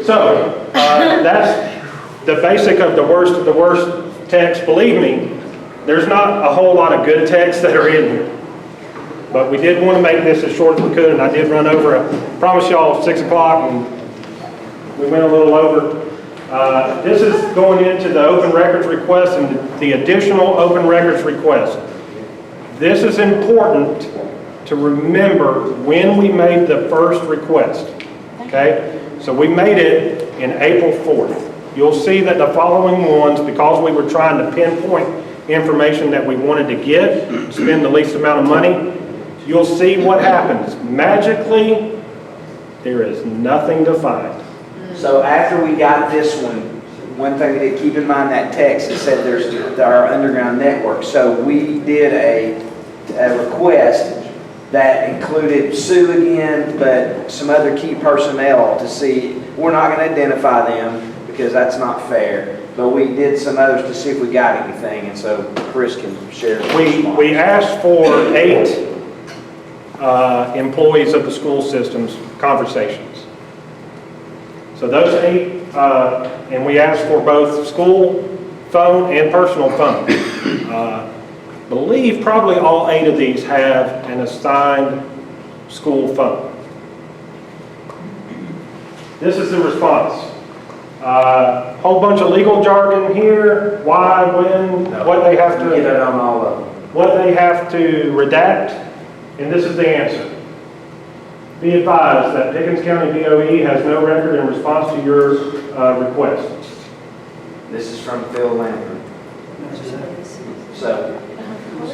[SPEAKER 2] So, that's the basic of the worst text. Believe me, there's not a whole lot of good texts that are in here. But we did want to make this as short as we could, and I did run over. I promise y'all 6 o'clock, and we went a little over. This is going into the open records request and the additional open records request. This is important to remember when we made the first request, okay? So we made it in April 4th. You'll see that the following ones, because we were trying to pinpoint information that we wanted to get, spend the least amount of money, you'll see what happens. Magically, there is nothing to find.
[SPEAKER 1] So after we got this one thing to keep in mind, that text, it said there's our underground network. So we did a request that included Sue again, but some other key personnel to see. We're not going to identify them because that's not fair. But we did some others to see if we got anything, and so Chris can share.
[SPEAKER 2] We asked for 8 employees of the school system's conversations. So those 8, and we asked for both school phone and personal phone. Believe probably all 8 of these have an assigned school phone. This is the response. Whole bunch of legal jargon here, why, when, what they have to
[SPEAKER 1] get it on all of them.
[SPEAKER 2] What they have to redact, and this is the answer. Be advised that Pickens County DOE has no record in response to your request.
[SPEAKER 1] This is from Phil Lambert. So.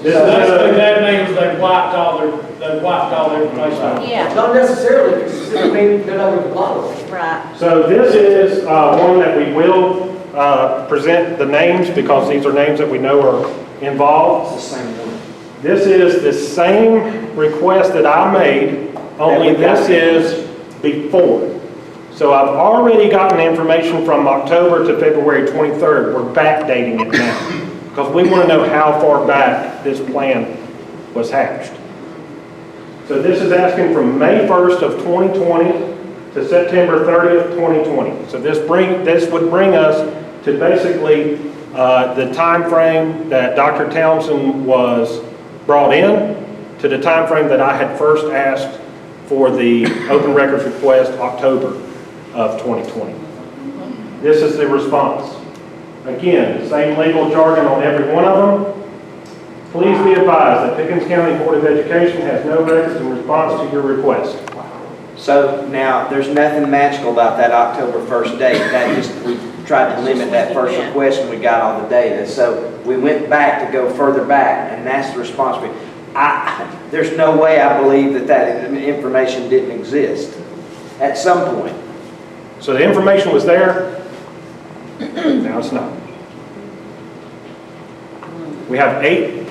[SPEAKER 10] That means they've wiped all their information.
[SPEAKER 5] Yeah,
[SPEAKER 7] Not necessarily, because it means they're not going to comply with it.
[SPEAKER 5] right.
[SPEAKER 2] So this is one that we will present the names because these are names that we know are involved.
[SPEAKER 1] It's the same one.
[SPEAKER 2] This is the same request that I made, only this is before. So I've already gotten information from October to February 23rd. We're backdating it now because we want to know how far back this plan was hatched. So this is asking from May 1st of 2020 to September 30th, 2020. So this would bring us to basically the time frame that Dr. Townsend was brought in to the time frame that I had first asked for the open records request, October. of 2020. This is the response. Again, the same legal jargon on every one of them. Please be advised that Pickens County Board of Education has no records in response to your request.
[SPEAKER 1] So now, there's nothing magical about that October 1st date. That just, we tried to limit that first request and we got all the data. So we went back to go further back, and that's the response. There's no way I believe that that information didn't exist at some point.
[SPEAKER 2] So the information was there, now it's not. We have 8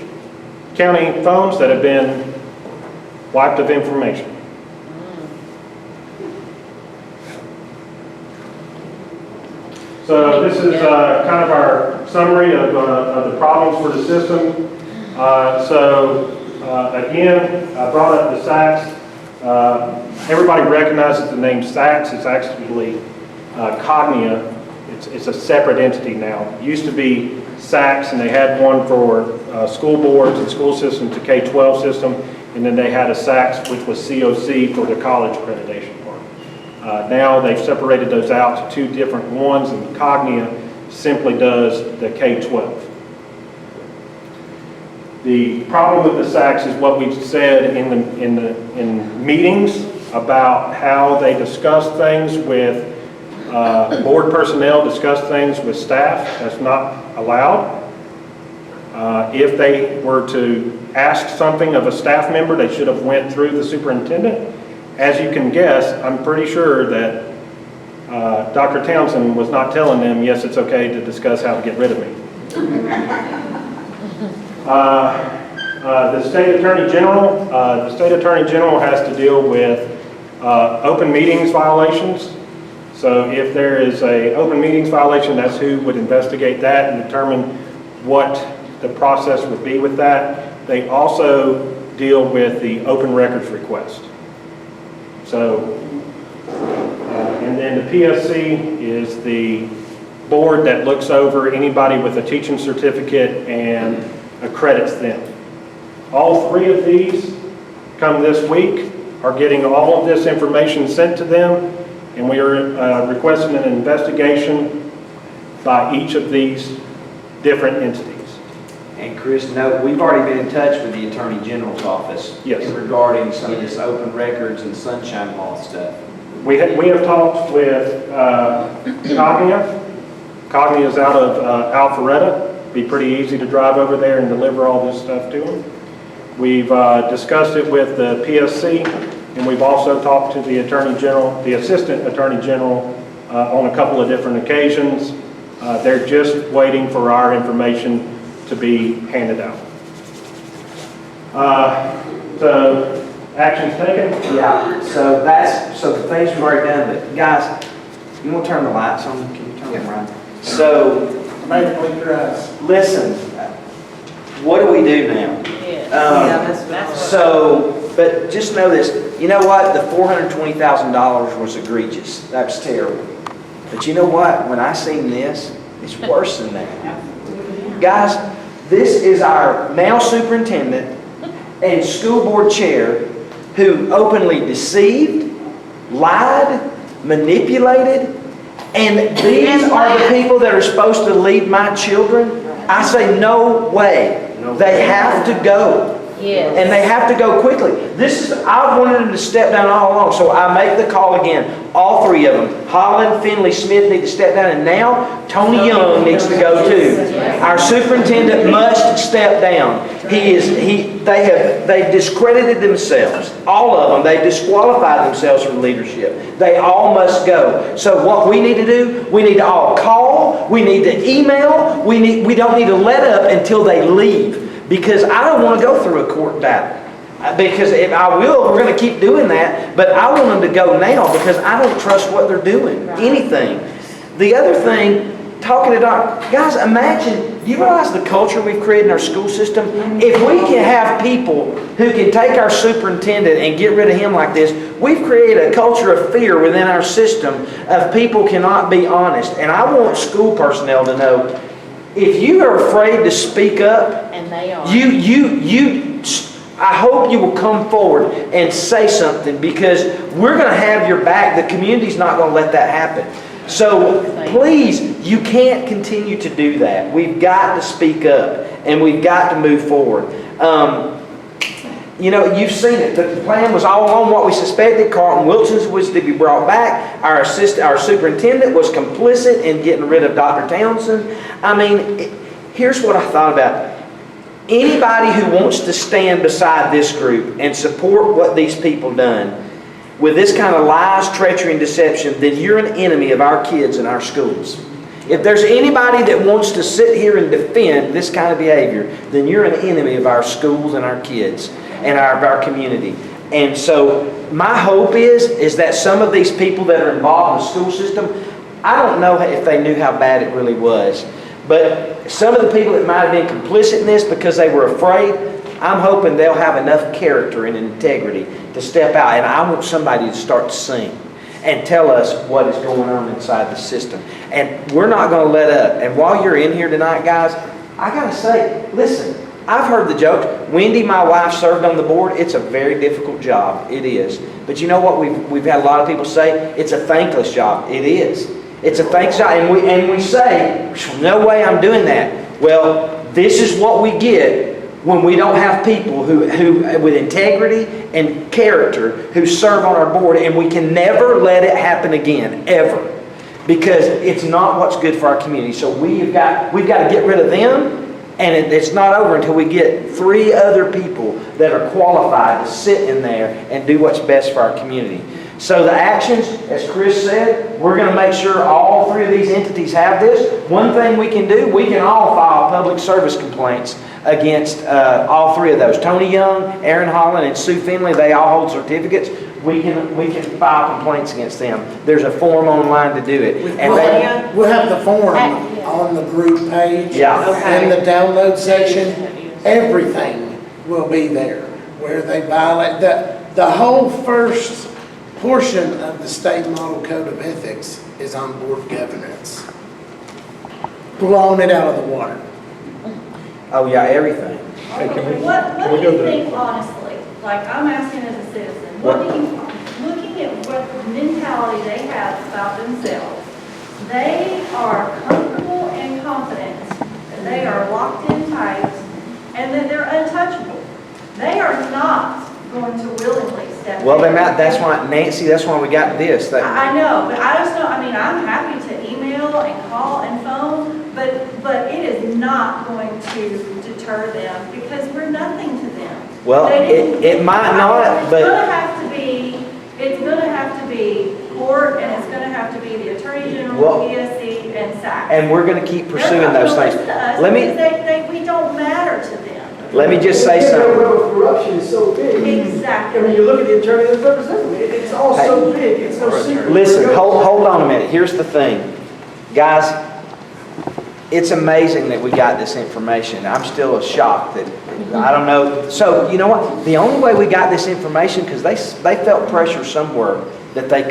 [SPEAKER 2] county phones that have been wiped of information. So this is kind of our summary of the problems for the system. Again, I brought up the SACs. Everybody recognizes the name SACs. It's actually Cognia. It's a separate entity now. It used to be SACs, and they had one for school boards and school systems, the K-12 system, and then they had a SACs, which was COC for the college accreditation part. Now they've separated those out to 2 different ones, and Cognia simply does the K-12. The problem with the SACs is what we've said in meetings about how they discuss things with board personnel, discuss things with staff. That's not allowed. If they were to ask something of a staff member, they should have went through the superintendent. As you can guess, I'm pretty sure that Dr. Townsend was not telling them, yes, it's okay to discuss how to get rid of me. The State Attorney General has to deal with open meetings violations. So if there is an open meetings violation, that's who would investigate that and determine what the process would be with that. They also deal with the open records request. So, and then the PSC is the board that looks over anybody with a teaching certificate and accredits them. All 3 of these come this week, are getting all of this information sent to them, and we are requesting an investigation by each of these different entities.
[SPEAKER 1] And Chris, no, we've already been in touch with the Attorney General's office.
[SPEAKER 2] Yes.
[SPEAKER 1] Regarding some of this open records and sunshine law stuff.
[SPEAKER 2] We have talked with Cognia. Cognia is out of Alpharetta. Be pretty easy to drive over there and deliver all this stuff to them. We've discussed it with the PSC, and we've also talked to the Attorney General, the Assistant Attorney General, on a couple of different occasions. They're just waiting for our information to be handed out. So, actions taken?
[SPEAKER 1] Yeah, so the things we've already done, but guys, you want to turn the lights on? Can you turn them around? So,
[SPEAKER 3] Maybe blink your eyes.
[SPEAKER 1] listen, what do we do now? But just know this, you know what? The $420,000 was egregious. That was terrible. But you know what? When I seen this, it's worse than that. Guys, this is our now superintendent and school board chair who openly deceived, lied, manipulated, and these are the people that are supposed to lead my children? I say no way. They have to go.
[SPEAKER 5] Yes.
[SPEAKER 1] And they have to go quickly. I wanted them to step down all along, so I make the call again. All 3 of them. Holland, Finley, Smith need to step down, and now Tony Young needs to go too. Our superintendent must step down. They've discredited themselves. All of them. They've disqualified themselves from leadership. They all must go. So what we need to do, we need to all call, we need to email, we don't need to let up until they leave. Because I don't want to go through a court battle. Because if I will, we're going to keep doing that. But I want them to go now because I don't trust what they're doing. Anything. The other thing, talking to guys, imagine, do you realize the culture we've created in our school system? If we can have people who can take our superintendent and get rid of him like this, we've created a culture of fear within our system of people cannot be honest. And I want school personnel to know, if you are afraid to speak up,
[SPEAKER 5] And they are.
[SPEAKER 1] I hope you will come forward and say something, because we're going to have your back. The community's not going to let that happen. So please, you can't continue to do that. We've got to speak up, and we've got to move forward. You know, you've seen it. The plan was all along what we suspected. Carlton Wilson's was to be brought back. Our superintendent was complicit in getting rid of Dr. Townsend. I mean, here's what I thought about. Anybody who wants to stand beside this group and support what these people done with this kind of lies, treachery, and deception, then you're an enemy of our kids and our schools. If there's anybody that wants to sit here and defend this kind of behavior, then you're an enemy of our schools and our kids and our community. And so my hope is that some of these people that are involved in the school system, I don't know if they knew how bad it really was, but some of the people that might have been complicit in this because they were afraid, I'm hoping they'll have enough character and integrity to step out. And I want somebody to start to sing and tell us what is going on inside the system. And we're not going to let up. And while you're in here tonight, guys, I got to say, listen, I've heard the jokes. Wendy, my wife, served on the board. It's a very difficult job. It is. But you know what? We've had a lot of people say? It's a thankless job. It is. It's a thankless job. And we say, no way I'm doing that. Well, this is what we get when we don't have people who with integrity and character who serve on our board, and we can never let it happen again, ever. Because it's not what's good for our community. So we've got to get rid of them. And it's not over until we get 3 other people that are qualified to sit in there and do what's best for our community. So the actions, as Chris said, we're going to make sure all 3 of these entities have this. One thing we can do, we can all file public service complaints against all 3 of those. Tony Young, Aaron Holland, and Sue Finley, they all hold certificates. We can file complaints against them. There's a form online to do it. And
[SPEAKER 3] We'll have the form on the group page.
[SPEAKER 1] Yeah.
[SPEAKER 3] In the download section. Everything will be there where they violate. The whole first portion of the state model code of ethics is on board governance. Blowing it out of the water.
[SPEAKER 1] oh yeah, everything.
[SPEAKER 2] Can
[SPEAKER 11] What
[SPEAKER 2] we
[SPEAKER 11] do
[SPEAKER 2] go
[SPEAKER 11] you
[SPEAKER 2] to-
[SPEAKER 11] think honestly, like I'm asking as a citizen, what do you, looking at what mentality they have about themselves, they are comfortable and confident, that they are locked in tight, and that they're untouchable. They are not going to willingly step
[SPEAKER 1] Well,
[SPEAKER 11] in.
[SPEAKER 1] that's why, Nancy, that's why we got this.
[SPEAKER 11] I know, but I just don't, I mean, I'm happy to email and call and phone, but it is not going to deter them because we're nothing to them.
[SPEAKER 1] Well, it might not, but
[SPEAKER 11] It's gonna have to be court, and it's gonna have to be the Attorney General,
[SPEAKER 1] Well,
[SPEAKER 11] PSC, and SAC.
[SPEAKER 1] and we're going to keep pursuing those things. Let me
[SPEAKER 11] We don't matter to them.
[SPEAKER 1] let me just say
[SPEAKER 7] The
[SPEAKER 1] something.
[SPEAKER 7] web of corruption is so big.
[SPEAKER 11] Exactly.
[SPEAKER 7] I mean, you look at the attorney that's representing it, it's all so big, it's no secret.
[SPEAKER 1] Listen, hold on a minute. Here's the thing, guys. It's amazing that we got this information. I'm still shocked that I don't know. So you know what? The only way we got this information because they felt pressure somewhere that they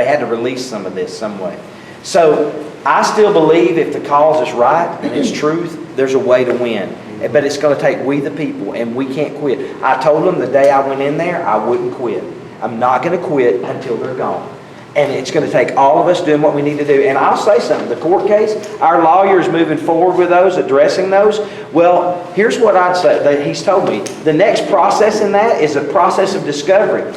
[SPEAKER 1] had to release some of this some way. So I still believe if the cause is right and it's truth, there's a way to win. But it's going to take we the people, and we can't quit. I told them the day I went in there, I wouldn't quit. I'm not going to quit until they're gone. And it's going to take all of us doing what we need to do. And I'll say something. The court case, our lawyers moving forward with those, addressing those. Well, here's what I'd say that he's told me. The next process in that is a process of discovery.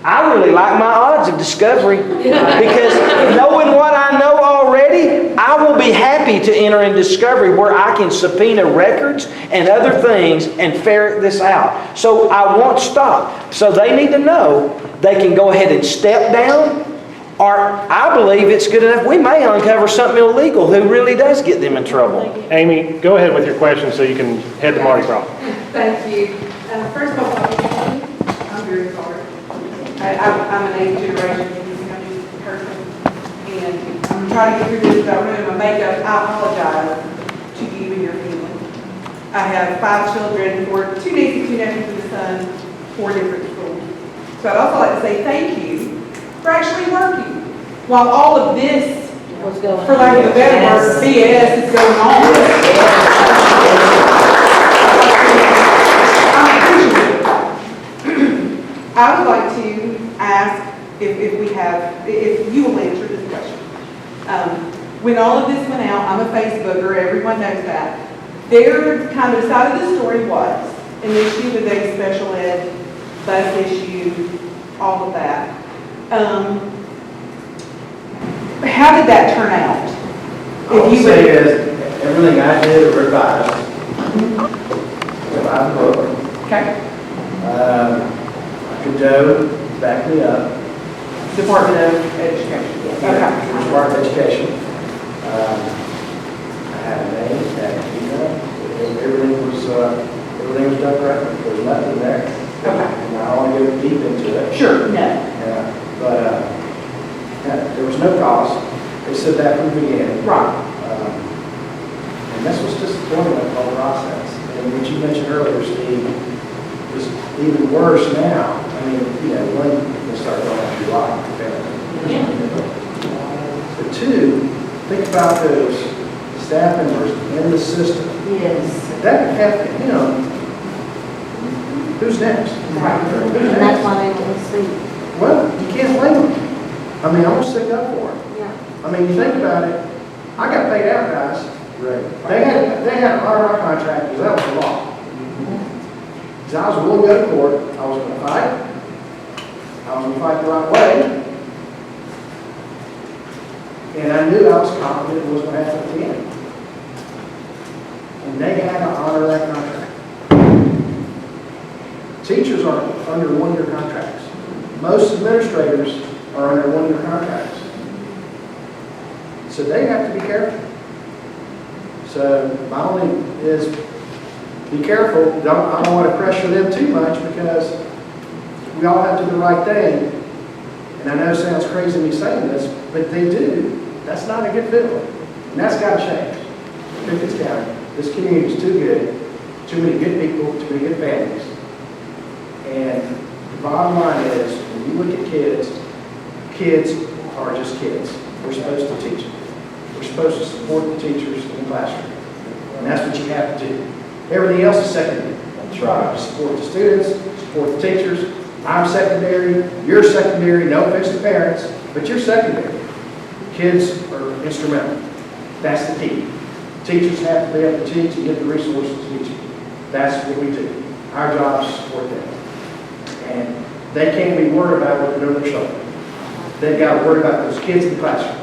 [SPEAKER 1] I really like my odds of discovery because knowing what I know already, I will be happy to enter in discovery where I can subpoena records and other things and ferret this out. So I won't stop. So they need to know they can go ahead and step down, or I believe it's good enough. We may uncover something illegal who really does get them in trouble.
[SPEAKER 2] Amy, go ahead with your question so you can head to Mardi Gras.
[SPEAKER 8] Thank you. First of all, I'm very sorry. I'm an 8th generation Pickens County person, and I'm trying to get through this without ruining my makeup. I apologize to you and your family. I have 5 children, 2 nieces, 2 nephews, and a son, 4 different schools. So I'd also like to say thank you for actually working while all of this, for lack of a better word, BS is going on. I'm when all of this went out, I'm a Facebooker, everyone knows that. Their kind of side of the story was an issue with a special ed bus issue, all of that. How did that turn out?
[SPEAKER 7] I would say is, everything I did or advised, revised book,
[SPEAKER 8] Okay.
[SPEAKER 7] Joe backed me up.
[SPEAKER 8] Department of Education. Okay.
[SPEAKER 7] Department of Education. I had a name, had an email, everything was done correctly, there was nothing there.
[SPEAKER 8] Okay.
[SPEAKER 7] And I don't want to go deep into it.
[SPEAKER 8] Sure. No.
[SPEAKER 7] Yeah, but there was no cost. They said that from the beginning.
[SPEAKER 8] Right.
[SPEAKER 7] And this was disappointing, the whole process. And what you mentioned earlier, Steve, is even worse now. I mean, one, you start going after your life, but two, think about those staff members in the system.
[SPEAKER 6] Yes.
[SPEAKER 7] That could happen, who's next? Who's
[SPEAKER 5] And
[SPEAKER 7] next?
[SPEAKER 5] that's why they want to see.
[SPEAKER 7] Well, you can't blame them. I mean, I was sick up for it.
[SPEAKER 5] Yeah.
[SPEAKER 7] I mean, you think about it, I got paid out, guys. Right. They had to honor my contract because that was the law. Because I was willing to go to court, I was going to fight. I was going to fight the right way. And I knew I was confident it was going to happen at the end. And they had to honor that contract. Teachers are under one-year contracts. Most administrators are under one-year contracts. So they have to be careful. So my only is be careful. I don't want to pressure them too much because we all have to do the right thing. And I know it sounds crazy me saying this, but they do. That's not a good feeling. And that's got to change. Pickens County, this community is too good, too many good people, too many good families. And the bottom line is, when you look at kids, kids are just kids. We're supposed to teach them. We're supposed to support the teachers in the classroom. And that's what you have to do. Everything else is secondary. Try to support the students, support the teachers. I'm secondary, you're secondary, no offense to parents, but you're secondary. Kids are instrumental. That's the key. Teachers have to be able to teach and get the resources to teach them. That's what we do. Our job is to support them. And they can't be worried about what they're doing their shoulder. They've got to worry about those kids in the classroom.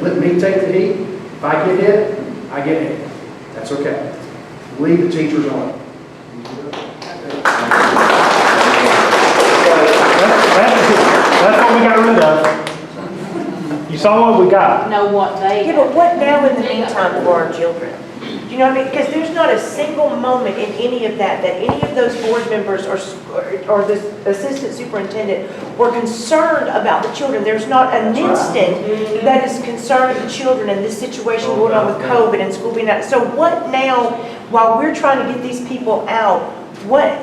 [SPEAKER 7] Let me take the heat. If I get hit, I get hit. That's okay. Leave the teachers alone.
[SPEAKER 2] That's what we got rid of. You saw what we got.
[SPEAKER 5] Know what they.
[SPEAKER 6] Yeah, but what now in the meantime for our children? Do you know what I mean? Because there's not a single moment in any of that any of those board members or the assistant superintendent were concerned about the children. There's not an instant that is concerned of the children and this situation going on with COVID and school being out. So what now, while we're trying to get these people out, what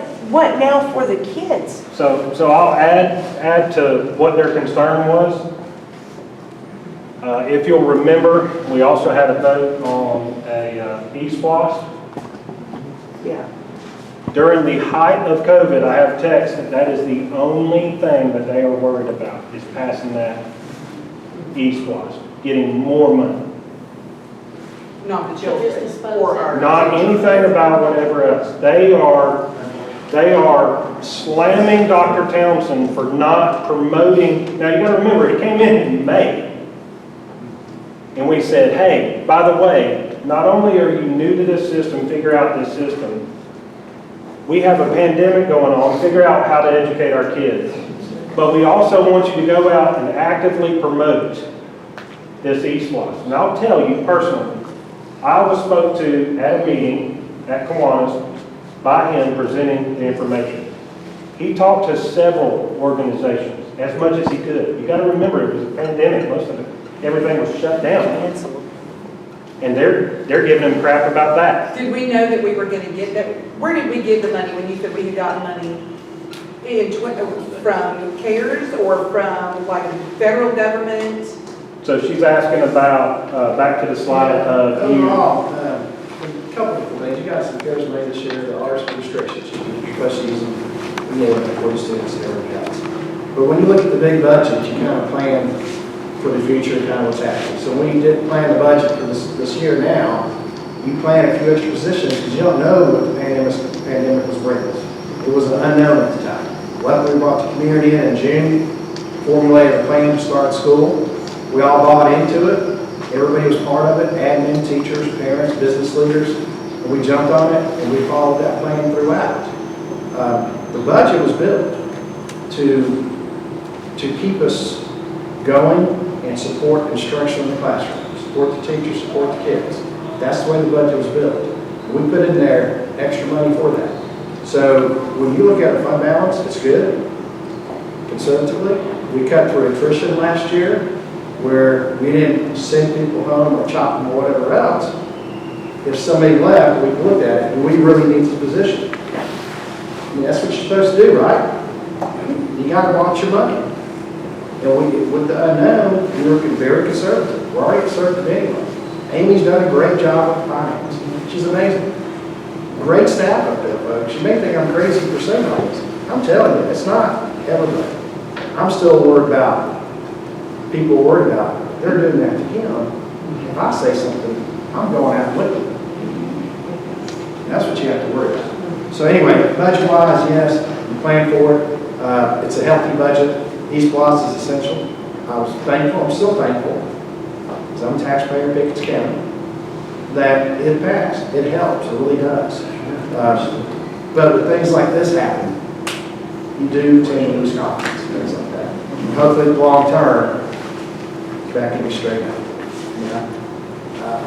[SPEAKER 6] now for the kids?
[SPEAKER 2] So I'll add to what their concern was. If you'll remember, we also had a vote on a e-SPLOS.
[SPEAKER 6] Yeah.
[SPEAKER 2] During the height of COVID, I have text that is the only thing that they are worried about is passing that e-SPLOS, getting more money.
[SPEAKER 8] Not the children. Or our.
[SPEAKER 2] Not anything about whatever else. They are slamming Dr. Townsend for not promoting. Now you got to remember, it came in May. And we said, hey, by the way, not only are you new to this system, figure out this system, we have a pandemic going on, figure out how to educate our kids. But we also want you to go out and actively promote this e-SPLOS. And I'll tell you personally, I was spoke to at a meeting at Kiwanis by him presenting the information. He talked to several organizations, as much as he could. You got to remember, it was a pandemic, everything was shut down. And they're giving him crap about that.
[SPEAKER 8] Did we know that we were going to get that? Where did we get the money when you said we had gotten money from CARES or from like the federal government?
[SPEAKER 7] So she's asking about, back to the slide of overall, a couple of different things. You got some CARES money this year, there are some restrictions. Trustees and we have for the students and everything else. But when you look at the big budget, you kind of plan for the future and kind of what's happening. So when you did plan the budget for this year now, you plan a few extra positions because you don't know what the pandemic was bringing us. It was an unknown at the time. Luckily, we brought the community in June, formulated a plan to start school. We all bought into it. Everybody was part of it, admin, teachers, parents, business leaders, and we jumped on it and we followed that plan throughout. The budget was built to keep us going and support instruction in the classroom, support the teachers, support the kids. That's the way the budget was built. We put in there extra money for that. So when you look at the fund balance, it's good, conservatively. We cut through attrition last year, where we didn't send people home or chop them or whatever else. If somebody left, we looked at it, and we really need the position. I mean, that's what you're supposed to do, right? You got to watch your money. And with the unknown, we were very conservative. We're already conservative anyway. Amy's done a great job with finance. She's amazing. Great staff up there, folks. You may think I'm crazy for saying all this. I'm telling you, it's not everybody. I'm still worried about people worried about it. They're doing that to him. If I say something, I'm going out with them. That's what you have to worry about. So anyway, budget-wise, yes, we plan for it. It's a healthy budget. East Bluffs is essential. I was thankful, I'm still thankful, because I'm a taxpayer in Pickens County, that it passed. It helps, it really does. But when things like this happen, you do tend to lose confidence, things like that. Hopefully, long term, back can be straightened out. Yeah.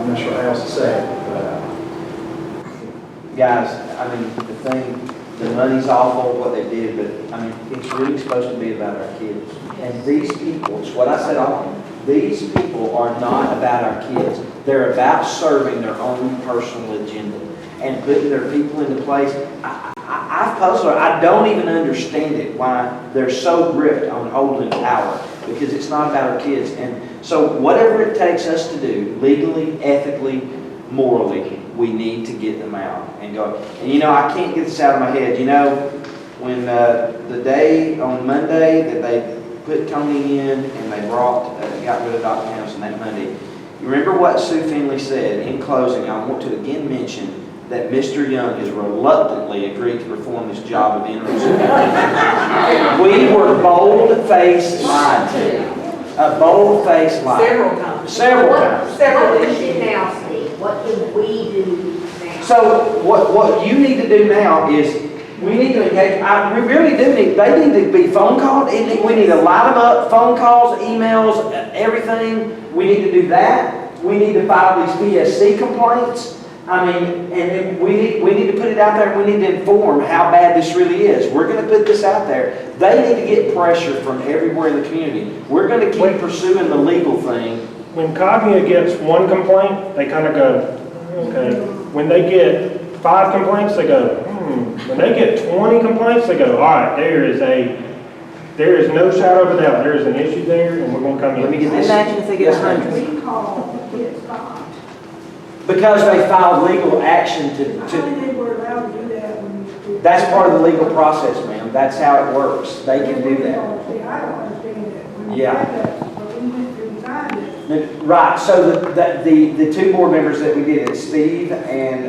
[SPEAKER 7] I'm not sure how else to say it, but
[SPEAKER 1] Guys, I mean, the money's awful, what they did, but I mean, it's really supposed to be about our kids. And these people, it's what I said often, these people are not about our kids. They're about serving their own personal agenda and putting their people into place. I've puzzled, I don't even understand it, why they're so gripped on holding power, because it's not about our kids. And so whatever it takes us to do, legally, ethically, morally, we need to get them out and go. And you know, I can't get this out of my head. You know, when the day on Monday that they put Tony in and they got rid of Dr. Townsend that Monday, you remember what Sue Finley said in closing? I want to again mention that Mr. Young has reluctantly agreed to perform this job of interim superintendent. We were bold-faced lied to. A bold-faced lie.
[SPEAKER 6] Several times.
[SPEAKER 1] Several times.
[SPEAKER 9] What can we do now, Steve? What can we do now?
[SPEAKER 1] So what you need to do now is we need to engage. We really do need. They need to be phone called. We need to line them up. Phone calls, emails, everything. We need to do that. We need to file these PSC complaints. I mean, and then we need to put it out there. We need to inform how bad this really is. We're going to put this out there. They need to get pressure from everywhere in the community. We're going to keep pursuing the legal thing.
[SPEAKER 2] When Cognia gets one complaint, they kind of go, okay. When they get 5 complaints, they go, When they get 20 complaints, they go, all right, there is no shadow of a doubt. There is an issue there, and we're going to come in.
[SPEAKER 1] Let me get this.
[SPEAKER 6] Imagine if they get 100.
[SPEAKER 11] We call, it's not.
[SPEAKER 1] Because they filed legal action
[SPEAKER 11] How many they were allowed to do that when you did?
[SPEAKER 1] that's part of the legal process, ma'am. That's how it works. They can do that.
[SPEAKER 11] See, I don't understand that. When you
[SPEAKER 1] Yeah.
[SPEAKER 11] had that, but we went through and signed it.
[SPEAKER 1] Right, so the 2 board members that we did, it's Steve and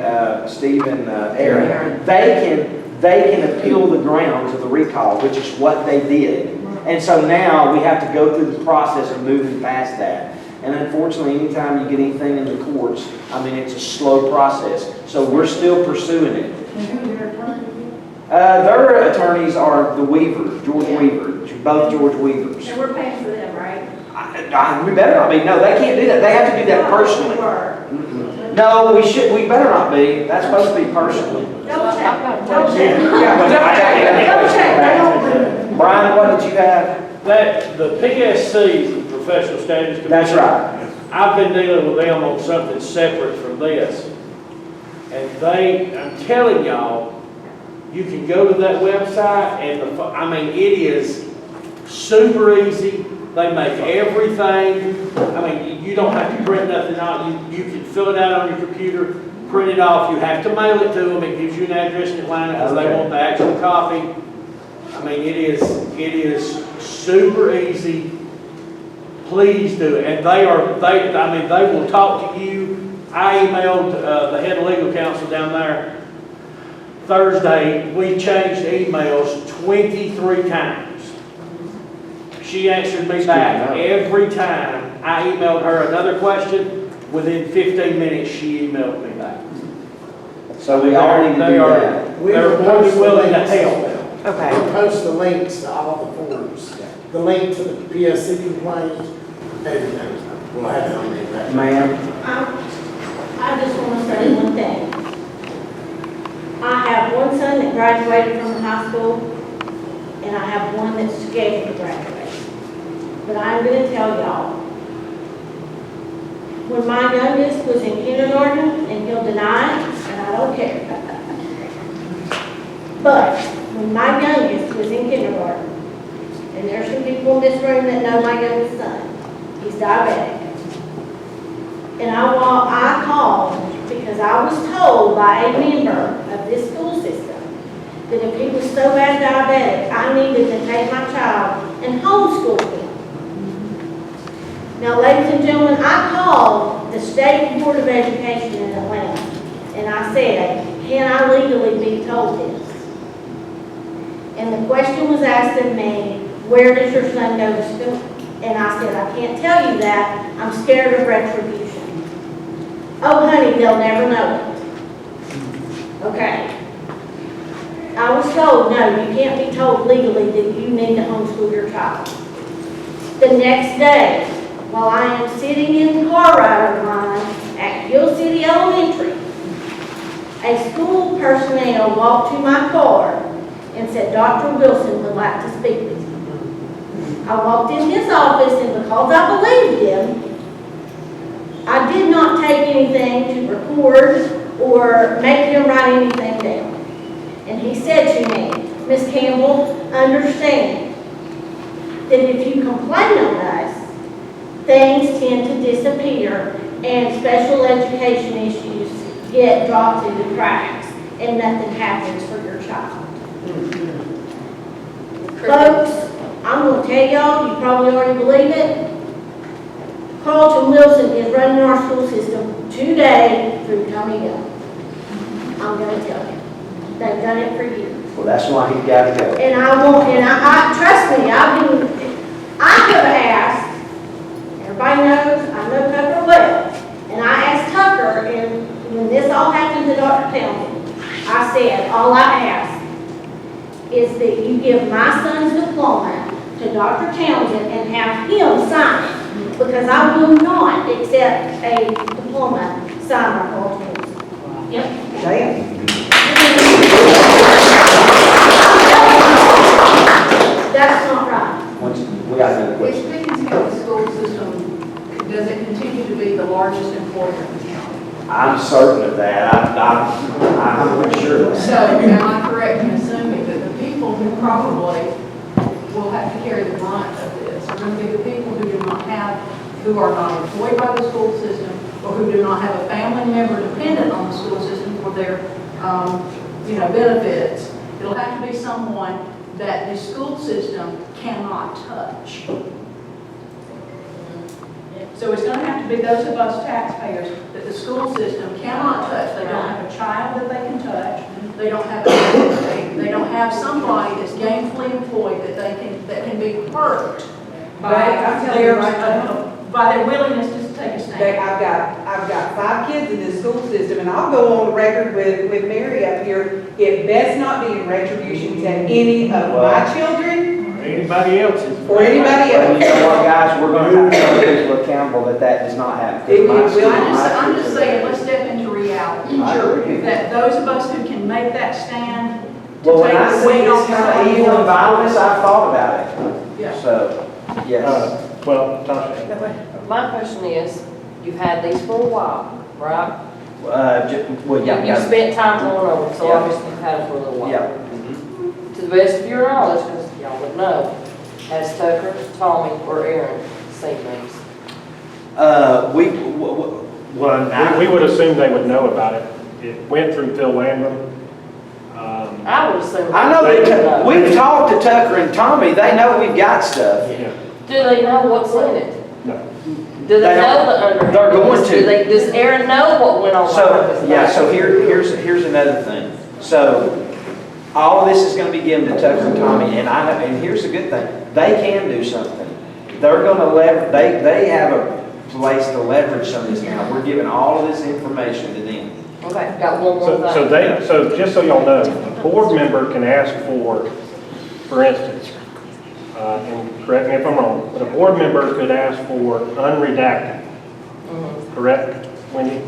[SPEAKER 1] Aaron, they can appeal the grounds of the recall, which is what they did. And so now we have to go through the process of moving past that. And unfortunately, anytime you get anything in the courts, I mean, it's a slow process. So we're still pursuing it. Their attorneys are the Weavers, George Weaver, both George Weavers.
[SPEAKER 11] And we're paying for them, right?
[SPEAKER 1] We better not be. No, they can't do that. They have to do that personally. No, we better not be. That's supposed to be personally.
[SPEAKER 11] Don't check.
[SPEAKER 1] Brian, what did you have?
[SPEAKER 10] That, the PSCs, the Professional Standards Commission.
[SPEAKER 1] That's right.
[SPEAKER 10] I've been dealing with them on something separate from this. And I'm telling y'all, you can go to that website and it is super easy. They make everything. I mean, you don't have to print nothing out. You can fill it out on your computer, print it off. You have to mail it to them. It gives you an address in Atlanta because they want the actual copy. I mean, it is super easy. please do it. And they will talk to you. I emailed the head of legal counsel down there Thursday. We changed emails 23 times. She answered me back every time I emailed her another question. Within 15 minutes, she emailed me back.
[SPEAKER 1] So we already do that.
[SPEAKER 10] They're more than willing to help.
[SPEAKER 6] Okay.
[SPEAKER 3] We'll post the links to all the forms, the link to the PSC complaint, and we'll have it on there.
[SPEAKER 1] Ma'am?
[SPEAKER 9] I just want to say one thing. I have one son that graduated from high school, and I have one that's scheduled to graduate. But I'm going to tell y'all, when my youngest was in kindergarten, and he'll deny it, and I don't care. But when my youngest was in kindergarten, and there's some people in this room that know my youngest son, he's diabetic. And I called because I was told by a member of this school system that if he was so bad diabetic, I needed to take my child and homeschool him. Now, ladies and gentlemen, I called the State Board of Education in Atlanta, and I said, can I legally be told this? And the question was asked of me, where does your son go to school? And I said, I can't tell you that. I'm scared of retribution. Oh, honey, they'll never know it. Okay. I was told, no, you can't be told legally that you need to homeschool your child. The next day, while I am sitting in the car ride of mine at Hill City Elementary, a school personnel walked to my car and said, Dr. Wilson would like to speak with you. I walked in his office, and because I believed him, I did not take anything to record or make him write anything down. And he said to me, Miss Campbell, understand that if you complain on us, things tend to disappear and special education issues get dropped through the cracks and nothing happens for your child. Folks, I'm going to tell y'all, you probably already believe it, Carlton Wilson is running our school system today through Tommy Young. I'm going to tell you. They've done it for years.
[SPEAKER 1] Well, that's why he's got to go.
[SPEAKER 9] And I trust me, I could have asked, everybody knows, I know Tucker well, and I asked Tucker, and when this all happened to Dr. Townsend, I said, all I ask is that you give my son's diploma to Dr. Townsend and have him sign it, because I will not accept a diploma signed by Carlton Wilson. Yep.
[SPEAKER 6] Damn.
[SPEAKER 9] That's not right.
[SPEAKER 1] We got another question.
[SPEAKER 8] Is Pickens County school system, does it continue to be the largest employer in the county?
[SPEAKER 1] I'm certain of that. I'm pretty sure of
[SPEAKER 8] So
[SPEAKER 1] that.
[SPEAKER 8] am I correct in assuming that the people who probably will have to carry the brunt of this are going to be the people who are not employed by the school system, or who do not have a family member dependent on the school system for their, benefits? It'll have to be someone that the school system cannot touch. So it's going to have to be those of us taxpayers that the school system cannot touch. They don't have a child that they can touch. They don't have they don't have somebody that's gainfully employed that can be hurt by their willingness to take a stand. I've got 5 kids in this school system, and I'll go on the record with Mary up here. It best not be in retribution to any of my children
[SPEAKER 10] Or anybody else's.
[SPEAKER 8] or anybody
[SPEAKER 1] And you
[SPEAKER 8] else.
[SPEAKER 1] know what, guys, we're going to have to hold people accountable that does not happen.
[SPEAKER 8] It will. I'm just saying, let's step into reality.
[SPEAKER 1] I agree.
[SPEAKER 8] That those of us who can make that stand to
[SPEAKER 1] Well, when
[SPEAKER 8] take
[SPEAKER 1] I
[SPEAKER 8] the
[SPEAKER 1] see
[SPEAKER 8] weight
[SPEAKER 1] this
[SPEAKER 8] off
[SPEAKER 1] kind of evil and violence, I've thought about it.
[SPEAKER 8] Yeah.
[SPEAKER 1] So, yes.
[SPEAKER 2] Well, Tasha,
[SPEAKER 4] My question is, you've had these for a while, right?
[SPEAKER 1] Well, yeah.
[SPEAKER 4] You spent time going over, so
[SPEAKER 1] Yeah.
[SPEAKER 4] obviously you've had it for a little while.
[SPEAKER 1] Yeah.
[SPEAKER 4] To the best of your knowledge, because y'all would know, has Tucker, Tommy, or Aaron seen these?
[SPEAKER 2] we would assume they would know about it. It went through Phil Landrum.
[SPEAKER 4] I would assume.
[SPEAKER 1] I know
[SPEAKER 4] they would
[SPEAKER 1] that, we've talked to Tucker and Tommy, they know we've got stuff.
[SPEAKER 2] Yeah.
[SPEAKER 4] Do they know what's in it? Do they know the underhanded?
[SPEAKER 1] They're going to.
[SPEAKER 4] Does Aaron know what went on?
[SPEAKER 1] So, yeah, so here's another thing. So, all of this is gonna be given to Tucker and Tommy, and here's the good thing, they can do something. They're gonna they have a place to leverage some of this now. We're giving all of this information to them.
[SPEAKER 4] Okay, got one more thing.
[SPEAKER 2] So just so y'all know, a board member can ask for instance, and correct me if I'm wrong, but a board member could ask for unredacted, correct, Wendy?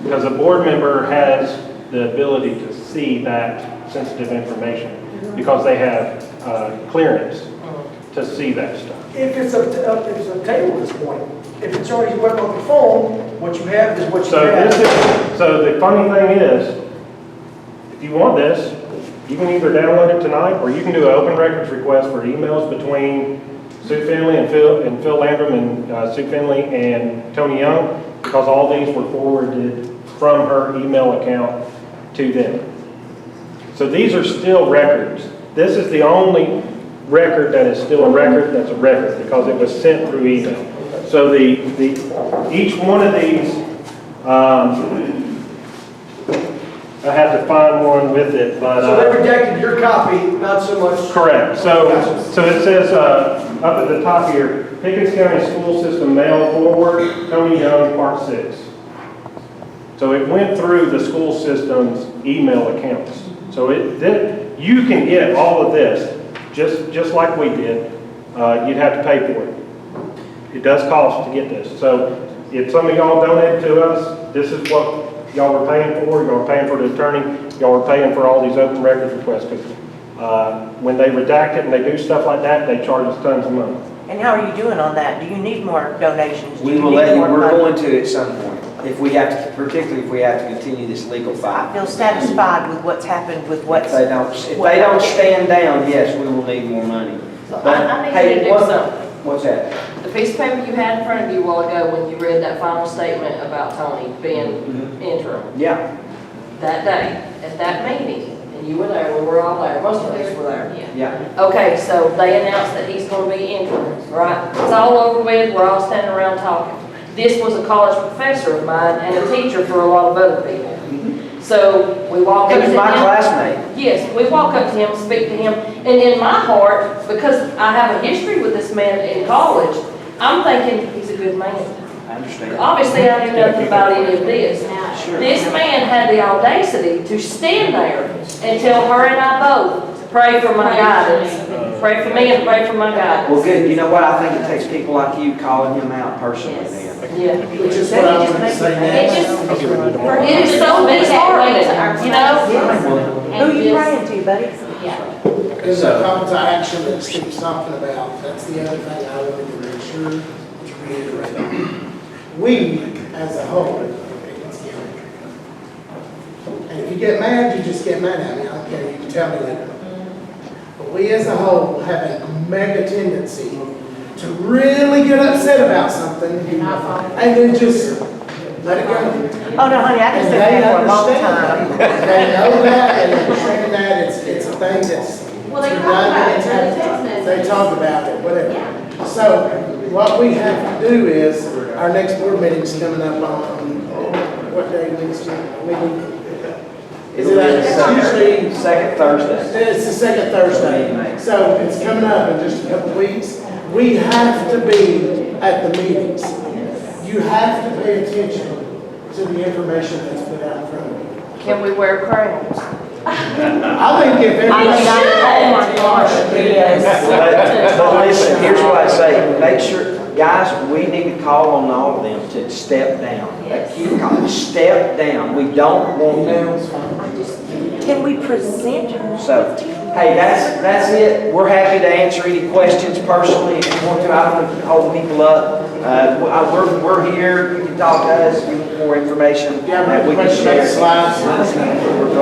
[SPEAKER 2] Because a board member has the ability to see that sensitive information because they have clearance to see that stuff.
[SPEAKER 7] If it's a table at this point, if it's already went on the phone, what you have is what you
[SPEAKER 2] So
[SPEAKER 7] have.
[SPEAKER 2] so the funny thing is, if you want this, you can either download it tonight, or you can do an open records request for emails between Sue Finley and Phil Landrum and Sue Finley and Tony Young, because all these were forwarded from her email account to them. So these are still records. This is the only record that is still a record that's a record, because it was sent through email. So each one of these, I have to find one with it, but.
[SPEAKER 7] So they redacted your copy, not so much.
[SPEAKER 2] Correct. So it says, up at the top here, Pickens County School System mail forward, Tony Young, Part 6. So it went through the school system's email accounts. So you can get all of this, just like we did. You'd have to pay for it. It does cost to get this. So if some of y'all donated to us, this is what y'all were paying for. Y'all were paying for the attorney. Y'all were paying for all these open records requests. Because when they redact it and they do stuff like that, they charge us tons of money.
[SPEAKER 6] And how are you doing on that? Do you need more donations? Do
[SPEAKER 1] We
[SPEAKER 6] you
[SPEAKER 1] will
[SPEAKER 6] need
[SPEAKER 1] let you,
[SPEAKER 6] more
[SPEAKER 1] we're
[SPEAKER 6] money?
[SPEAKER 1] going to at some point, if we have to, particularly if we have to continue this legal
[SPEAKER 6] I
[SPEAKER 1] fight.
[SPEAKER 6] feel satisfied with what's happened with what's.
[SPEAKER 1] If they don't stand down, yes, we will need more money.
[SPEAKER 4] So
[SPEAKER 1] But,
[SPEAKER 4] I need
[SPEAKER 1] hey,
[SPEAKER 4] you to do
[SPEAKER 1] what-
[SPEAKER 4] something.
[SPEAKER 1] What's that?
[SPEAKER 4] The piece of paper you had in front of you a while ago when you read that final statement about Tony being interim,
[SPEAKER 1] Yeah,
[SPEAKER 4] that day, at that meeting, and you were there, we were all there, most of us were there.
[SPEAKER 1] yeah.
[SPEAKER 4] Okay, so they announced that he's gonna be interim, right? It's all over with, we're all standing around talking. This was a college professor of mine and a teacher for a lot of other people. So we walk
[SPEAKER 1] He
[SPEAKER 4] up to
[SPEAKER 1] was
[SPEAKER 4] him.
[SPEAKER 1] my classmate.
[SPEAKER 4] Yes, we walk up to him, speak to him, and in my heart, because I have a history with this man in college, I'm thinking he's a good man.
[SPEAKER 1] I understand.
[SPEAKER 4] Obviously, I knew nothing about any of this.
[SPEAKER 1] Sure.
[SPEAKER 4] This man had the audacity to stand there and tell her and I both to pray for my guidance. Pray for me and pray for my guidance.
[SPEAKER 1] Well, good. You know what? I think it takes people like you calling him out personally then.
[SPEAKER 4] Yeah.
[SPEAKER 3] Which is what I was going to say
[SPEAKER 4] It
[SPEAKER 3] next.
[SPEAKER 4] just, it is so disheartening, you know?
[SPEAKER 6] Who are you praying to, buddy?
[SPEAKER 3] Is a call to action that Steve's talking about. That's the other thing I wanted to make sure to reiterate on. We, as a whole, and if you get mad, you just get mad at me. I don't care. You can tell me later. But we, as a whole, have a mega tendency to really get upset about something and then just let it go.
[SPEAKER 6] Oh, no, honey, I can
[SPEAKER 3] And
[SPEAKER 6] say
[SPEAKER 3] they
[SPEAKER 6] that for a long
[SPEAKER 3] understand
[SPEAKER 6] time.
[SPEAKER 3] that. They know that and understand that. It's a thing that's
[SPEAKER 11] Well, they talk about it,
[SPEAKER 3] redundant.
[SPEAKER 11] in the text message.
[SPEAKER 3] They talk about it, whatever. So what we have to do is, our next board meeting's coming up on, what day, Wednesday? Is it, it's usually,
[SPEAKER 1] Second Thursday.
[SPEAKER 3] it's the second Thursday. So it's coming up in just a couple of weeks. We have to be at the meetings. You have to pay attention to the information that's put out in front of you.
[SPEAKER 4] Can we wear crowns?
[SPEAKER 3] I think if everybody.
[SPEAKER 6] Oh, my gosh, yes.
[SPEAKER 1] But listen, here's what I say. Make sure, guys, we need to call on all of them to step down. Step down. We don't want them.
[SPEAKER 6] Can we present her?
[SPEAKER 1] So, hey, that's it. We're happy to answer any questions personally if you want to. I don't want to hold people up. We're here. You can talk to us. If you want more information
[SPEAKER 3] Yeah,
[SPEAKER 1] that we can
[SPEAKER 3] question
[SPEAKER 1] share.
[SPEAKER 3] about slides.
[SPEAKER 1] We're glad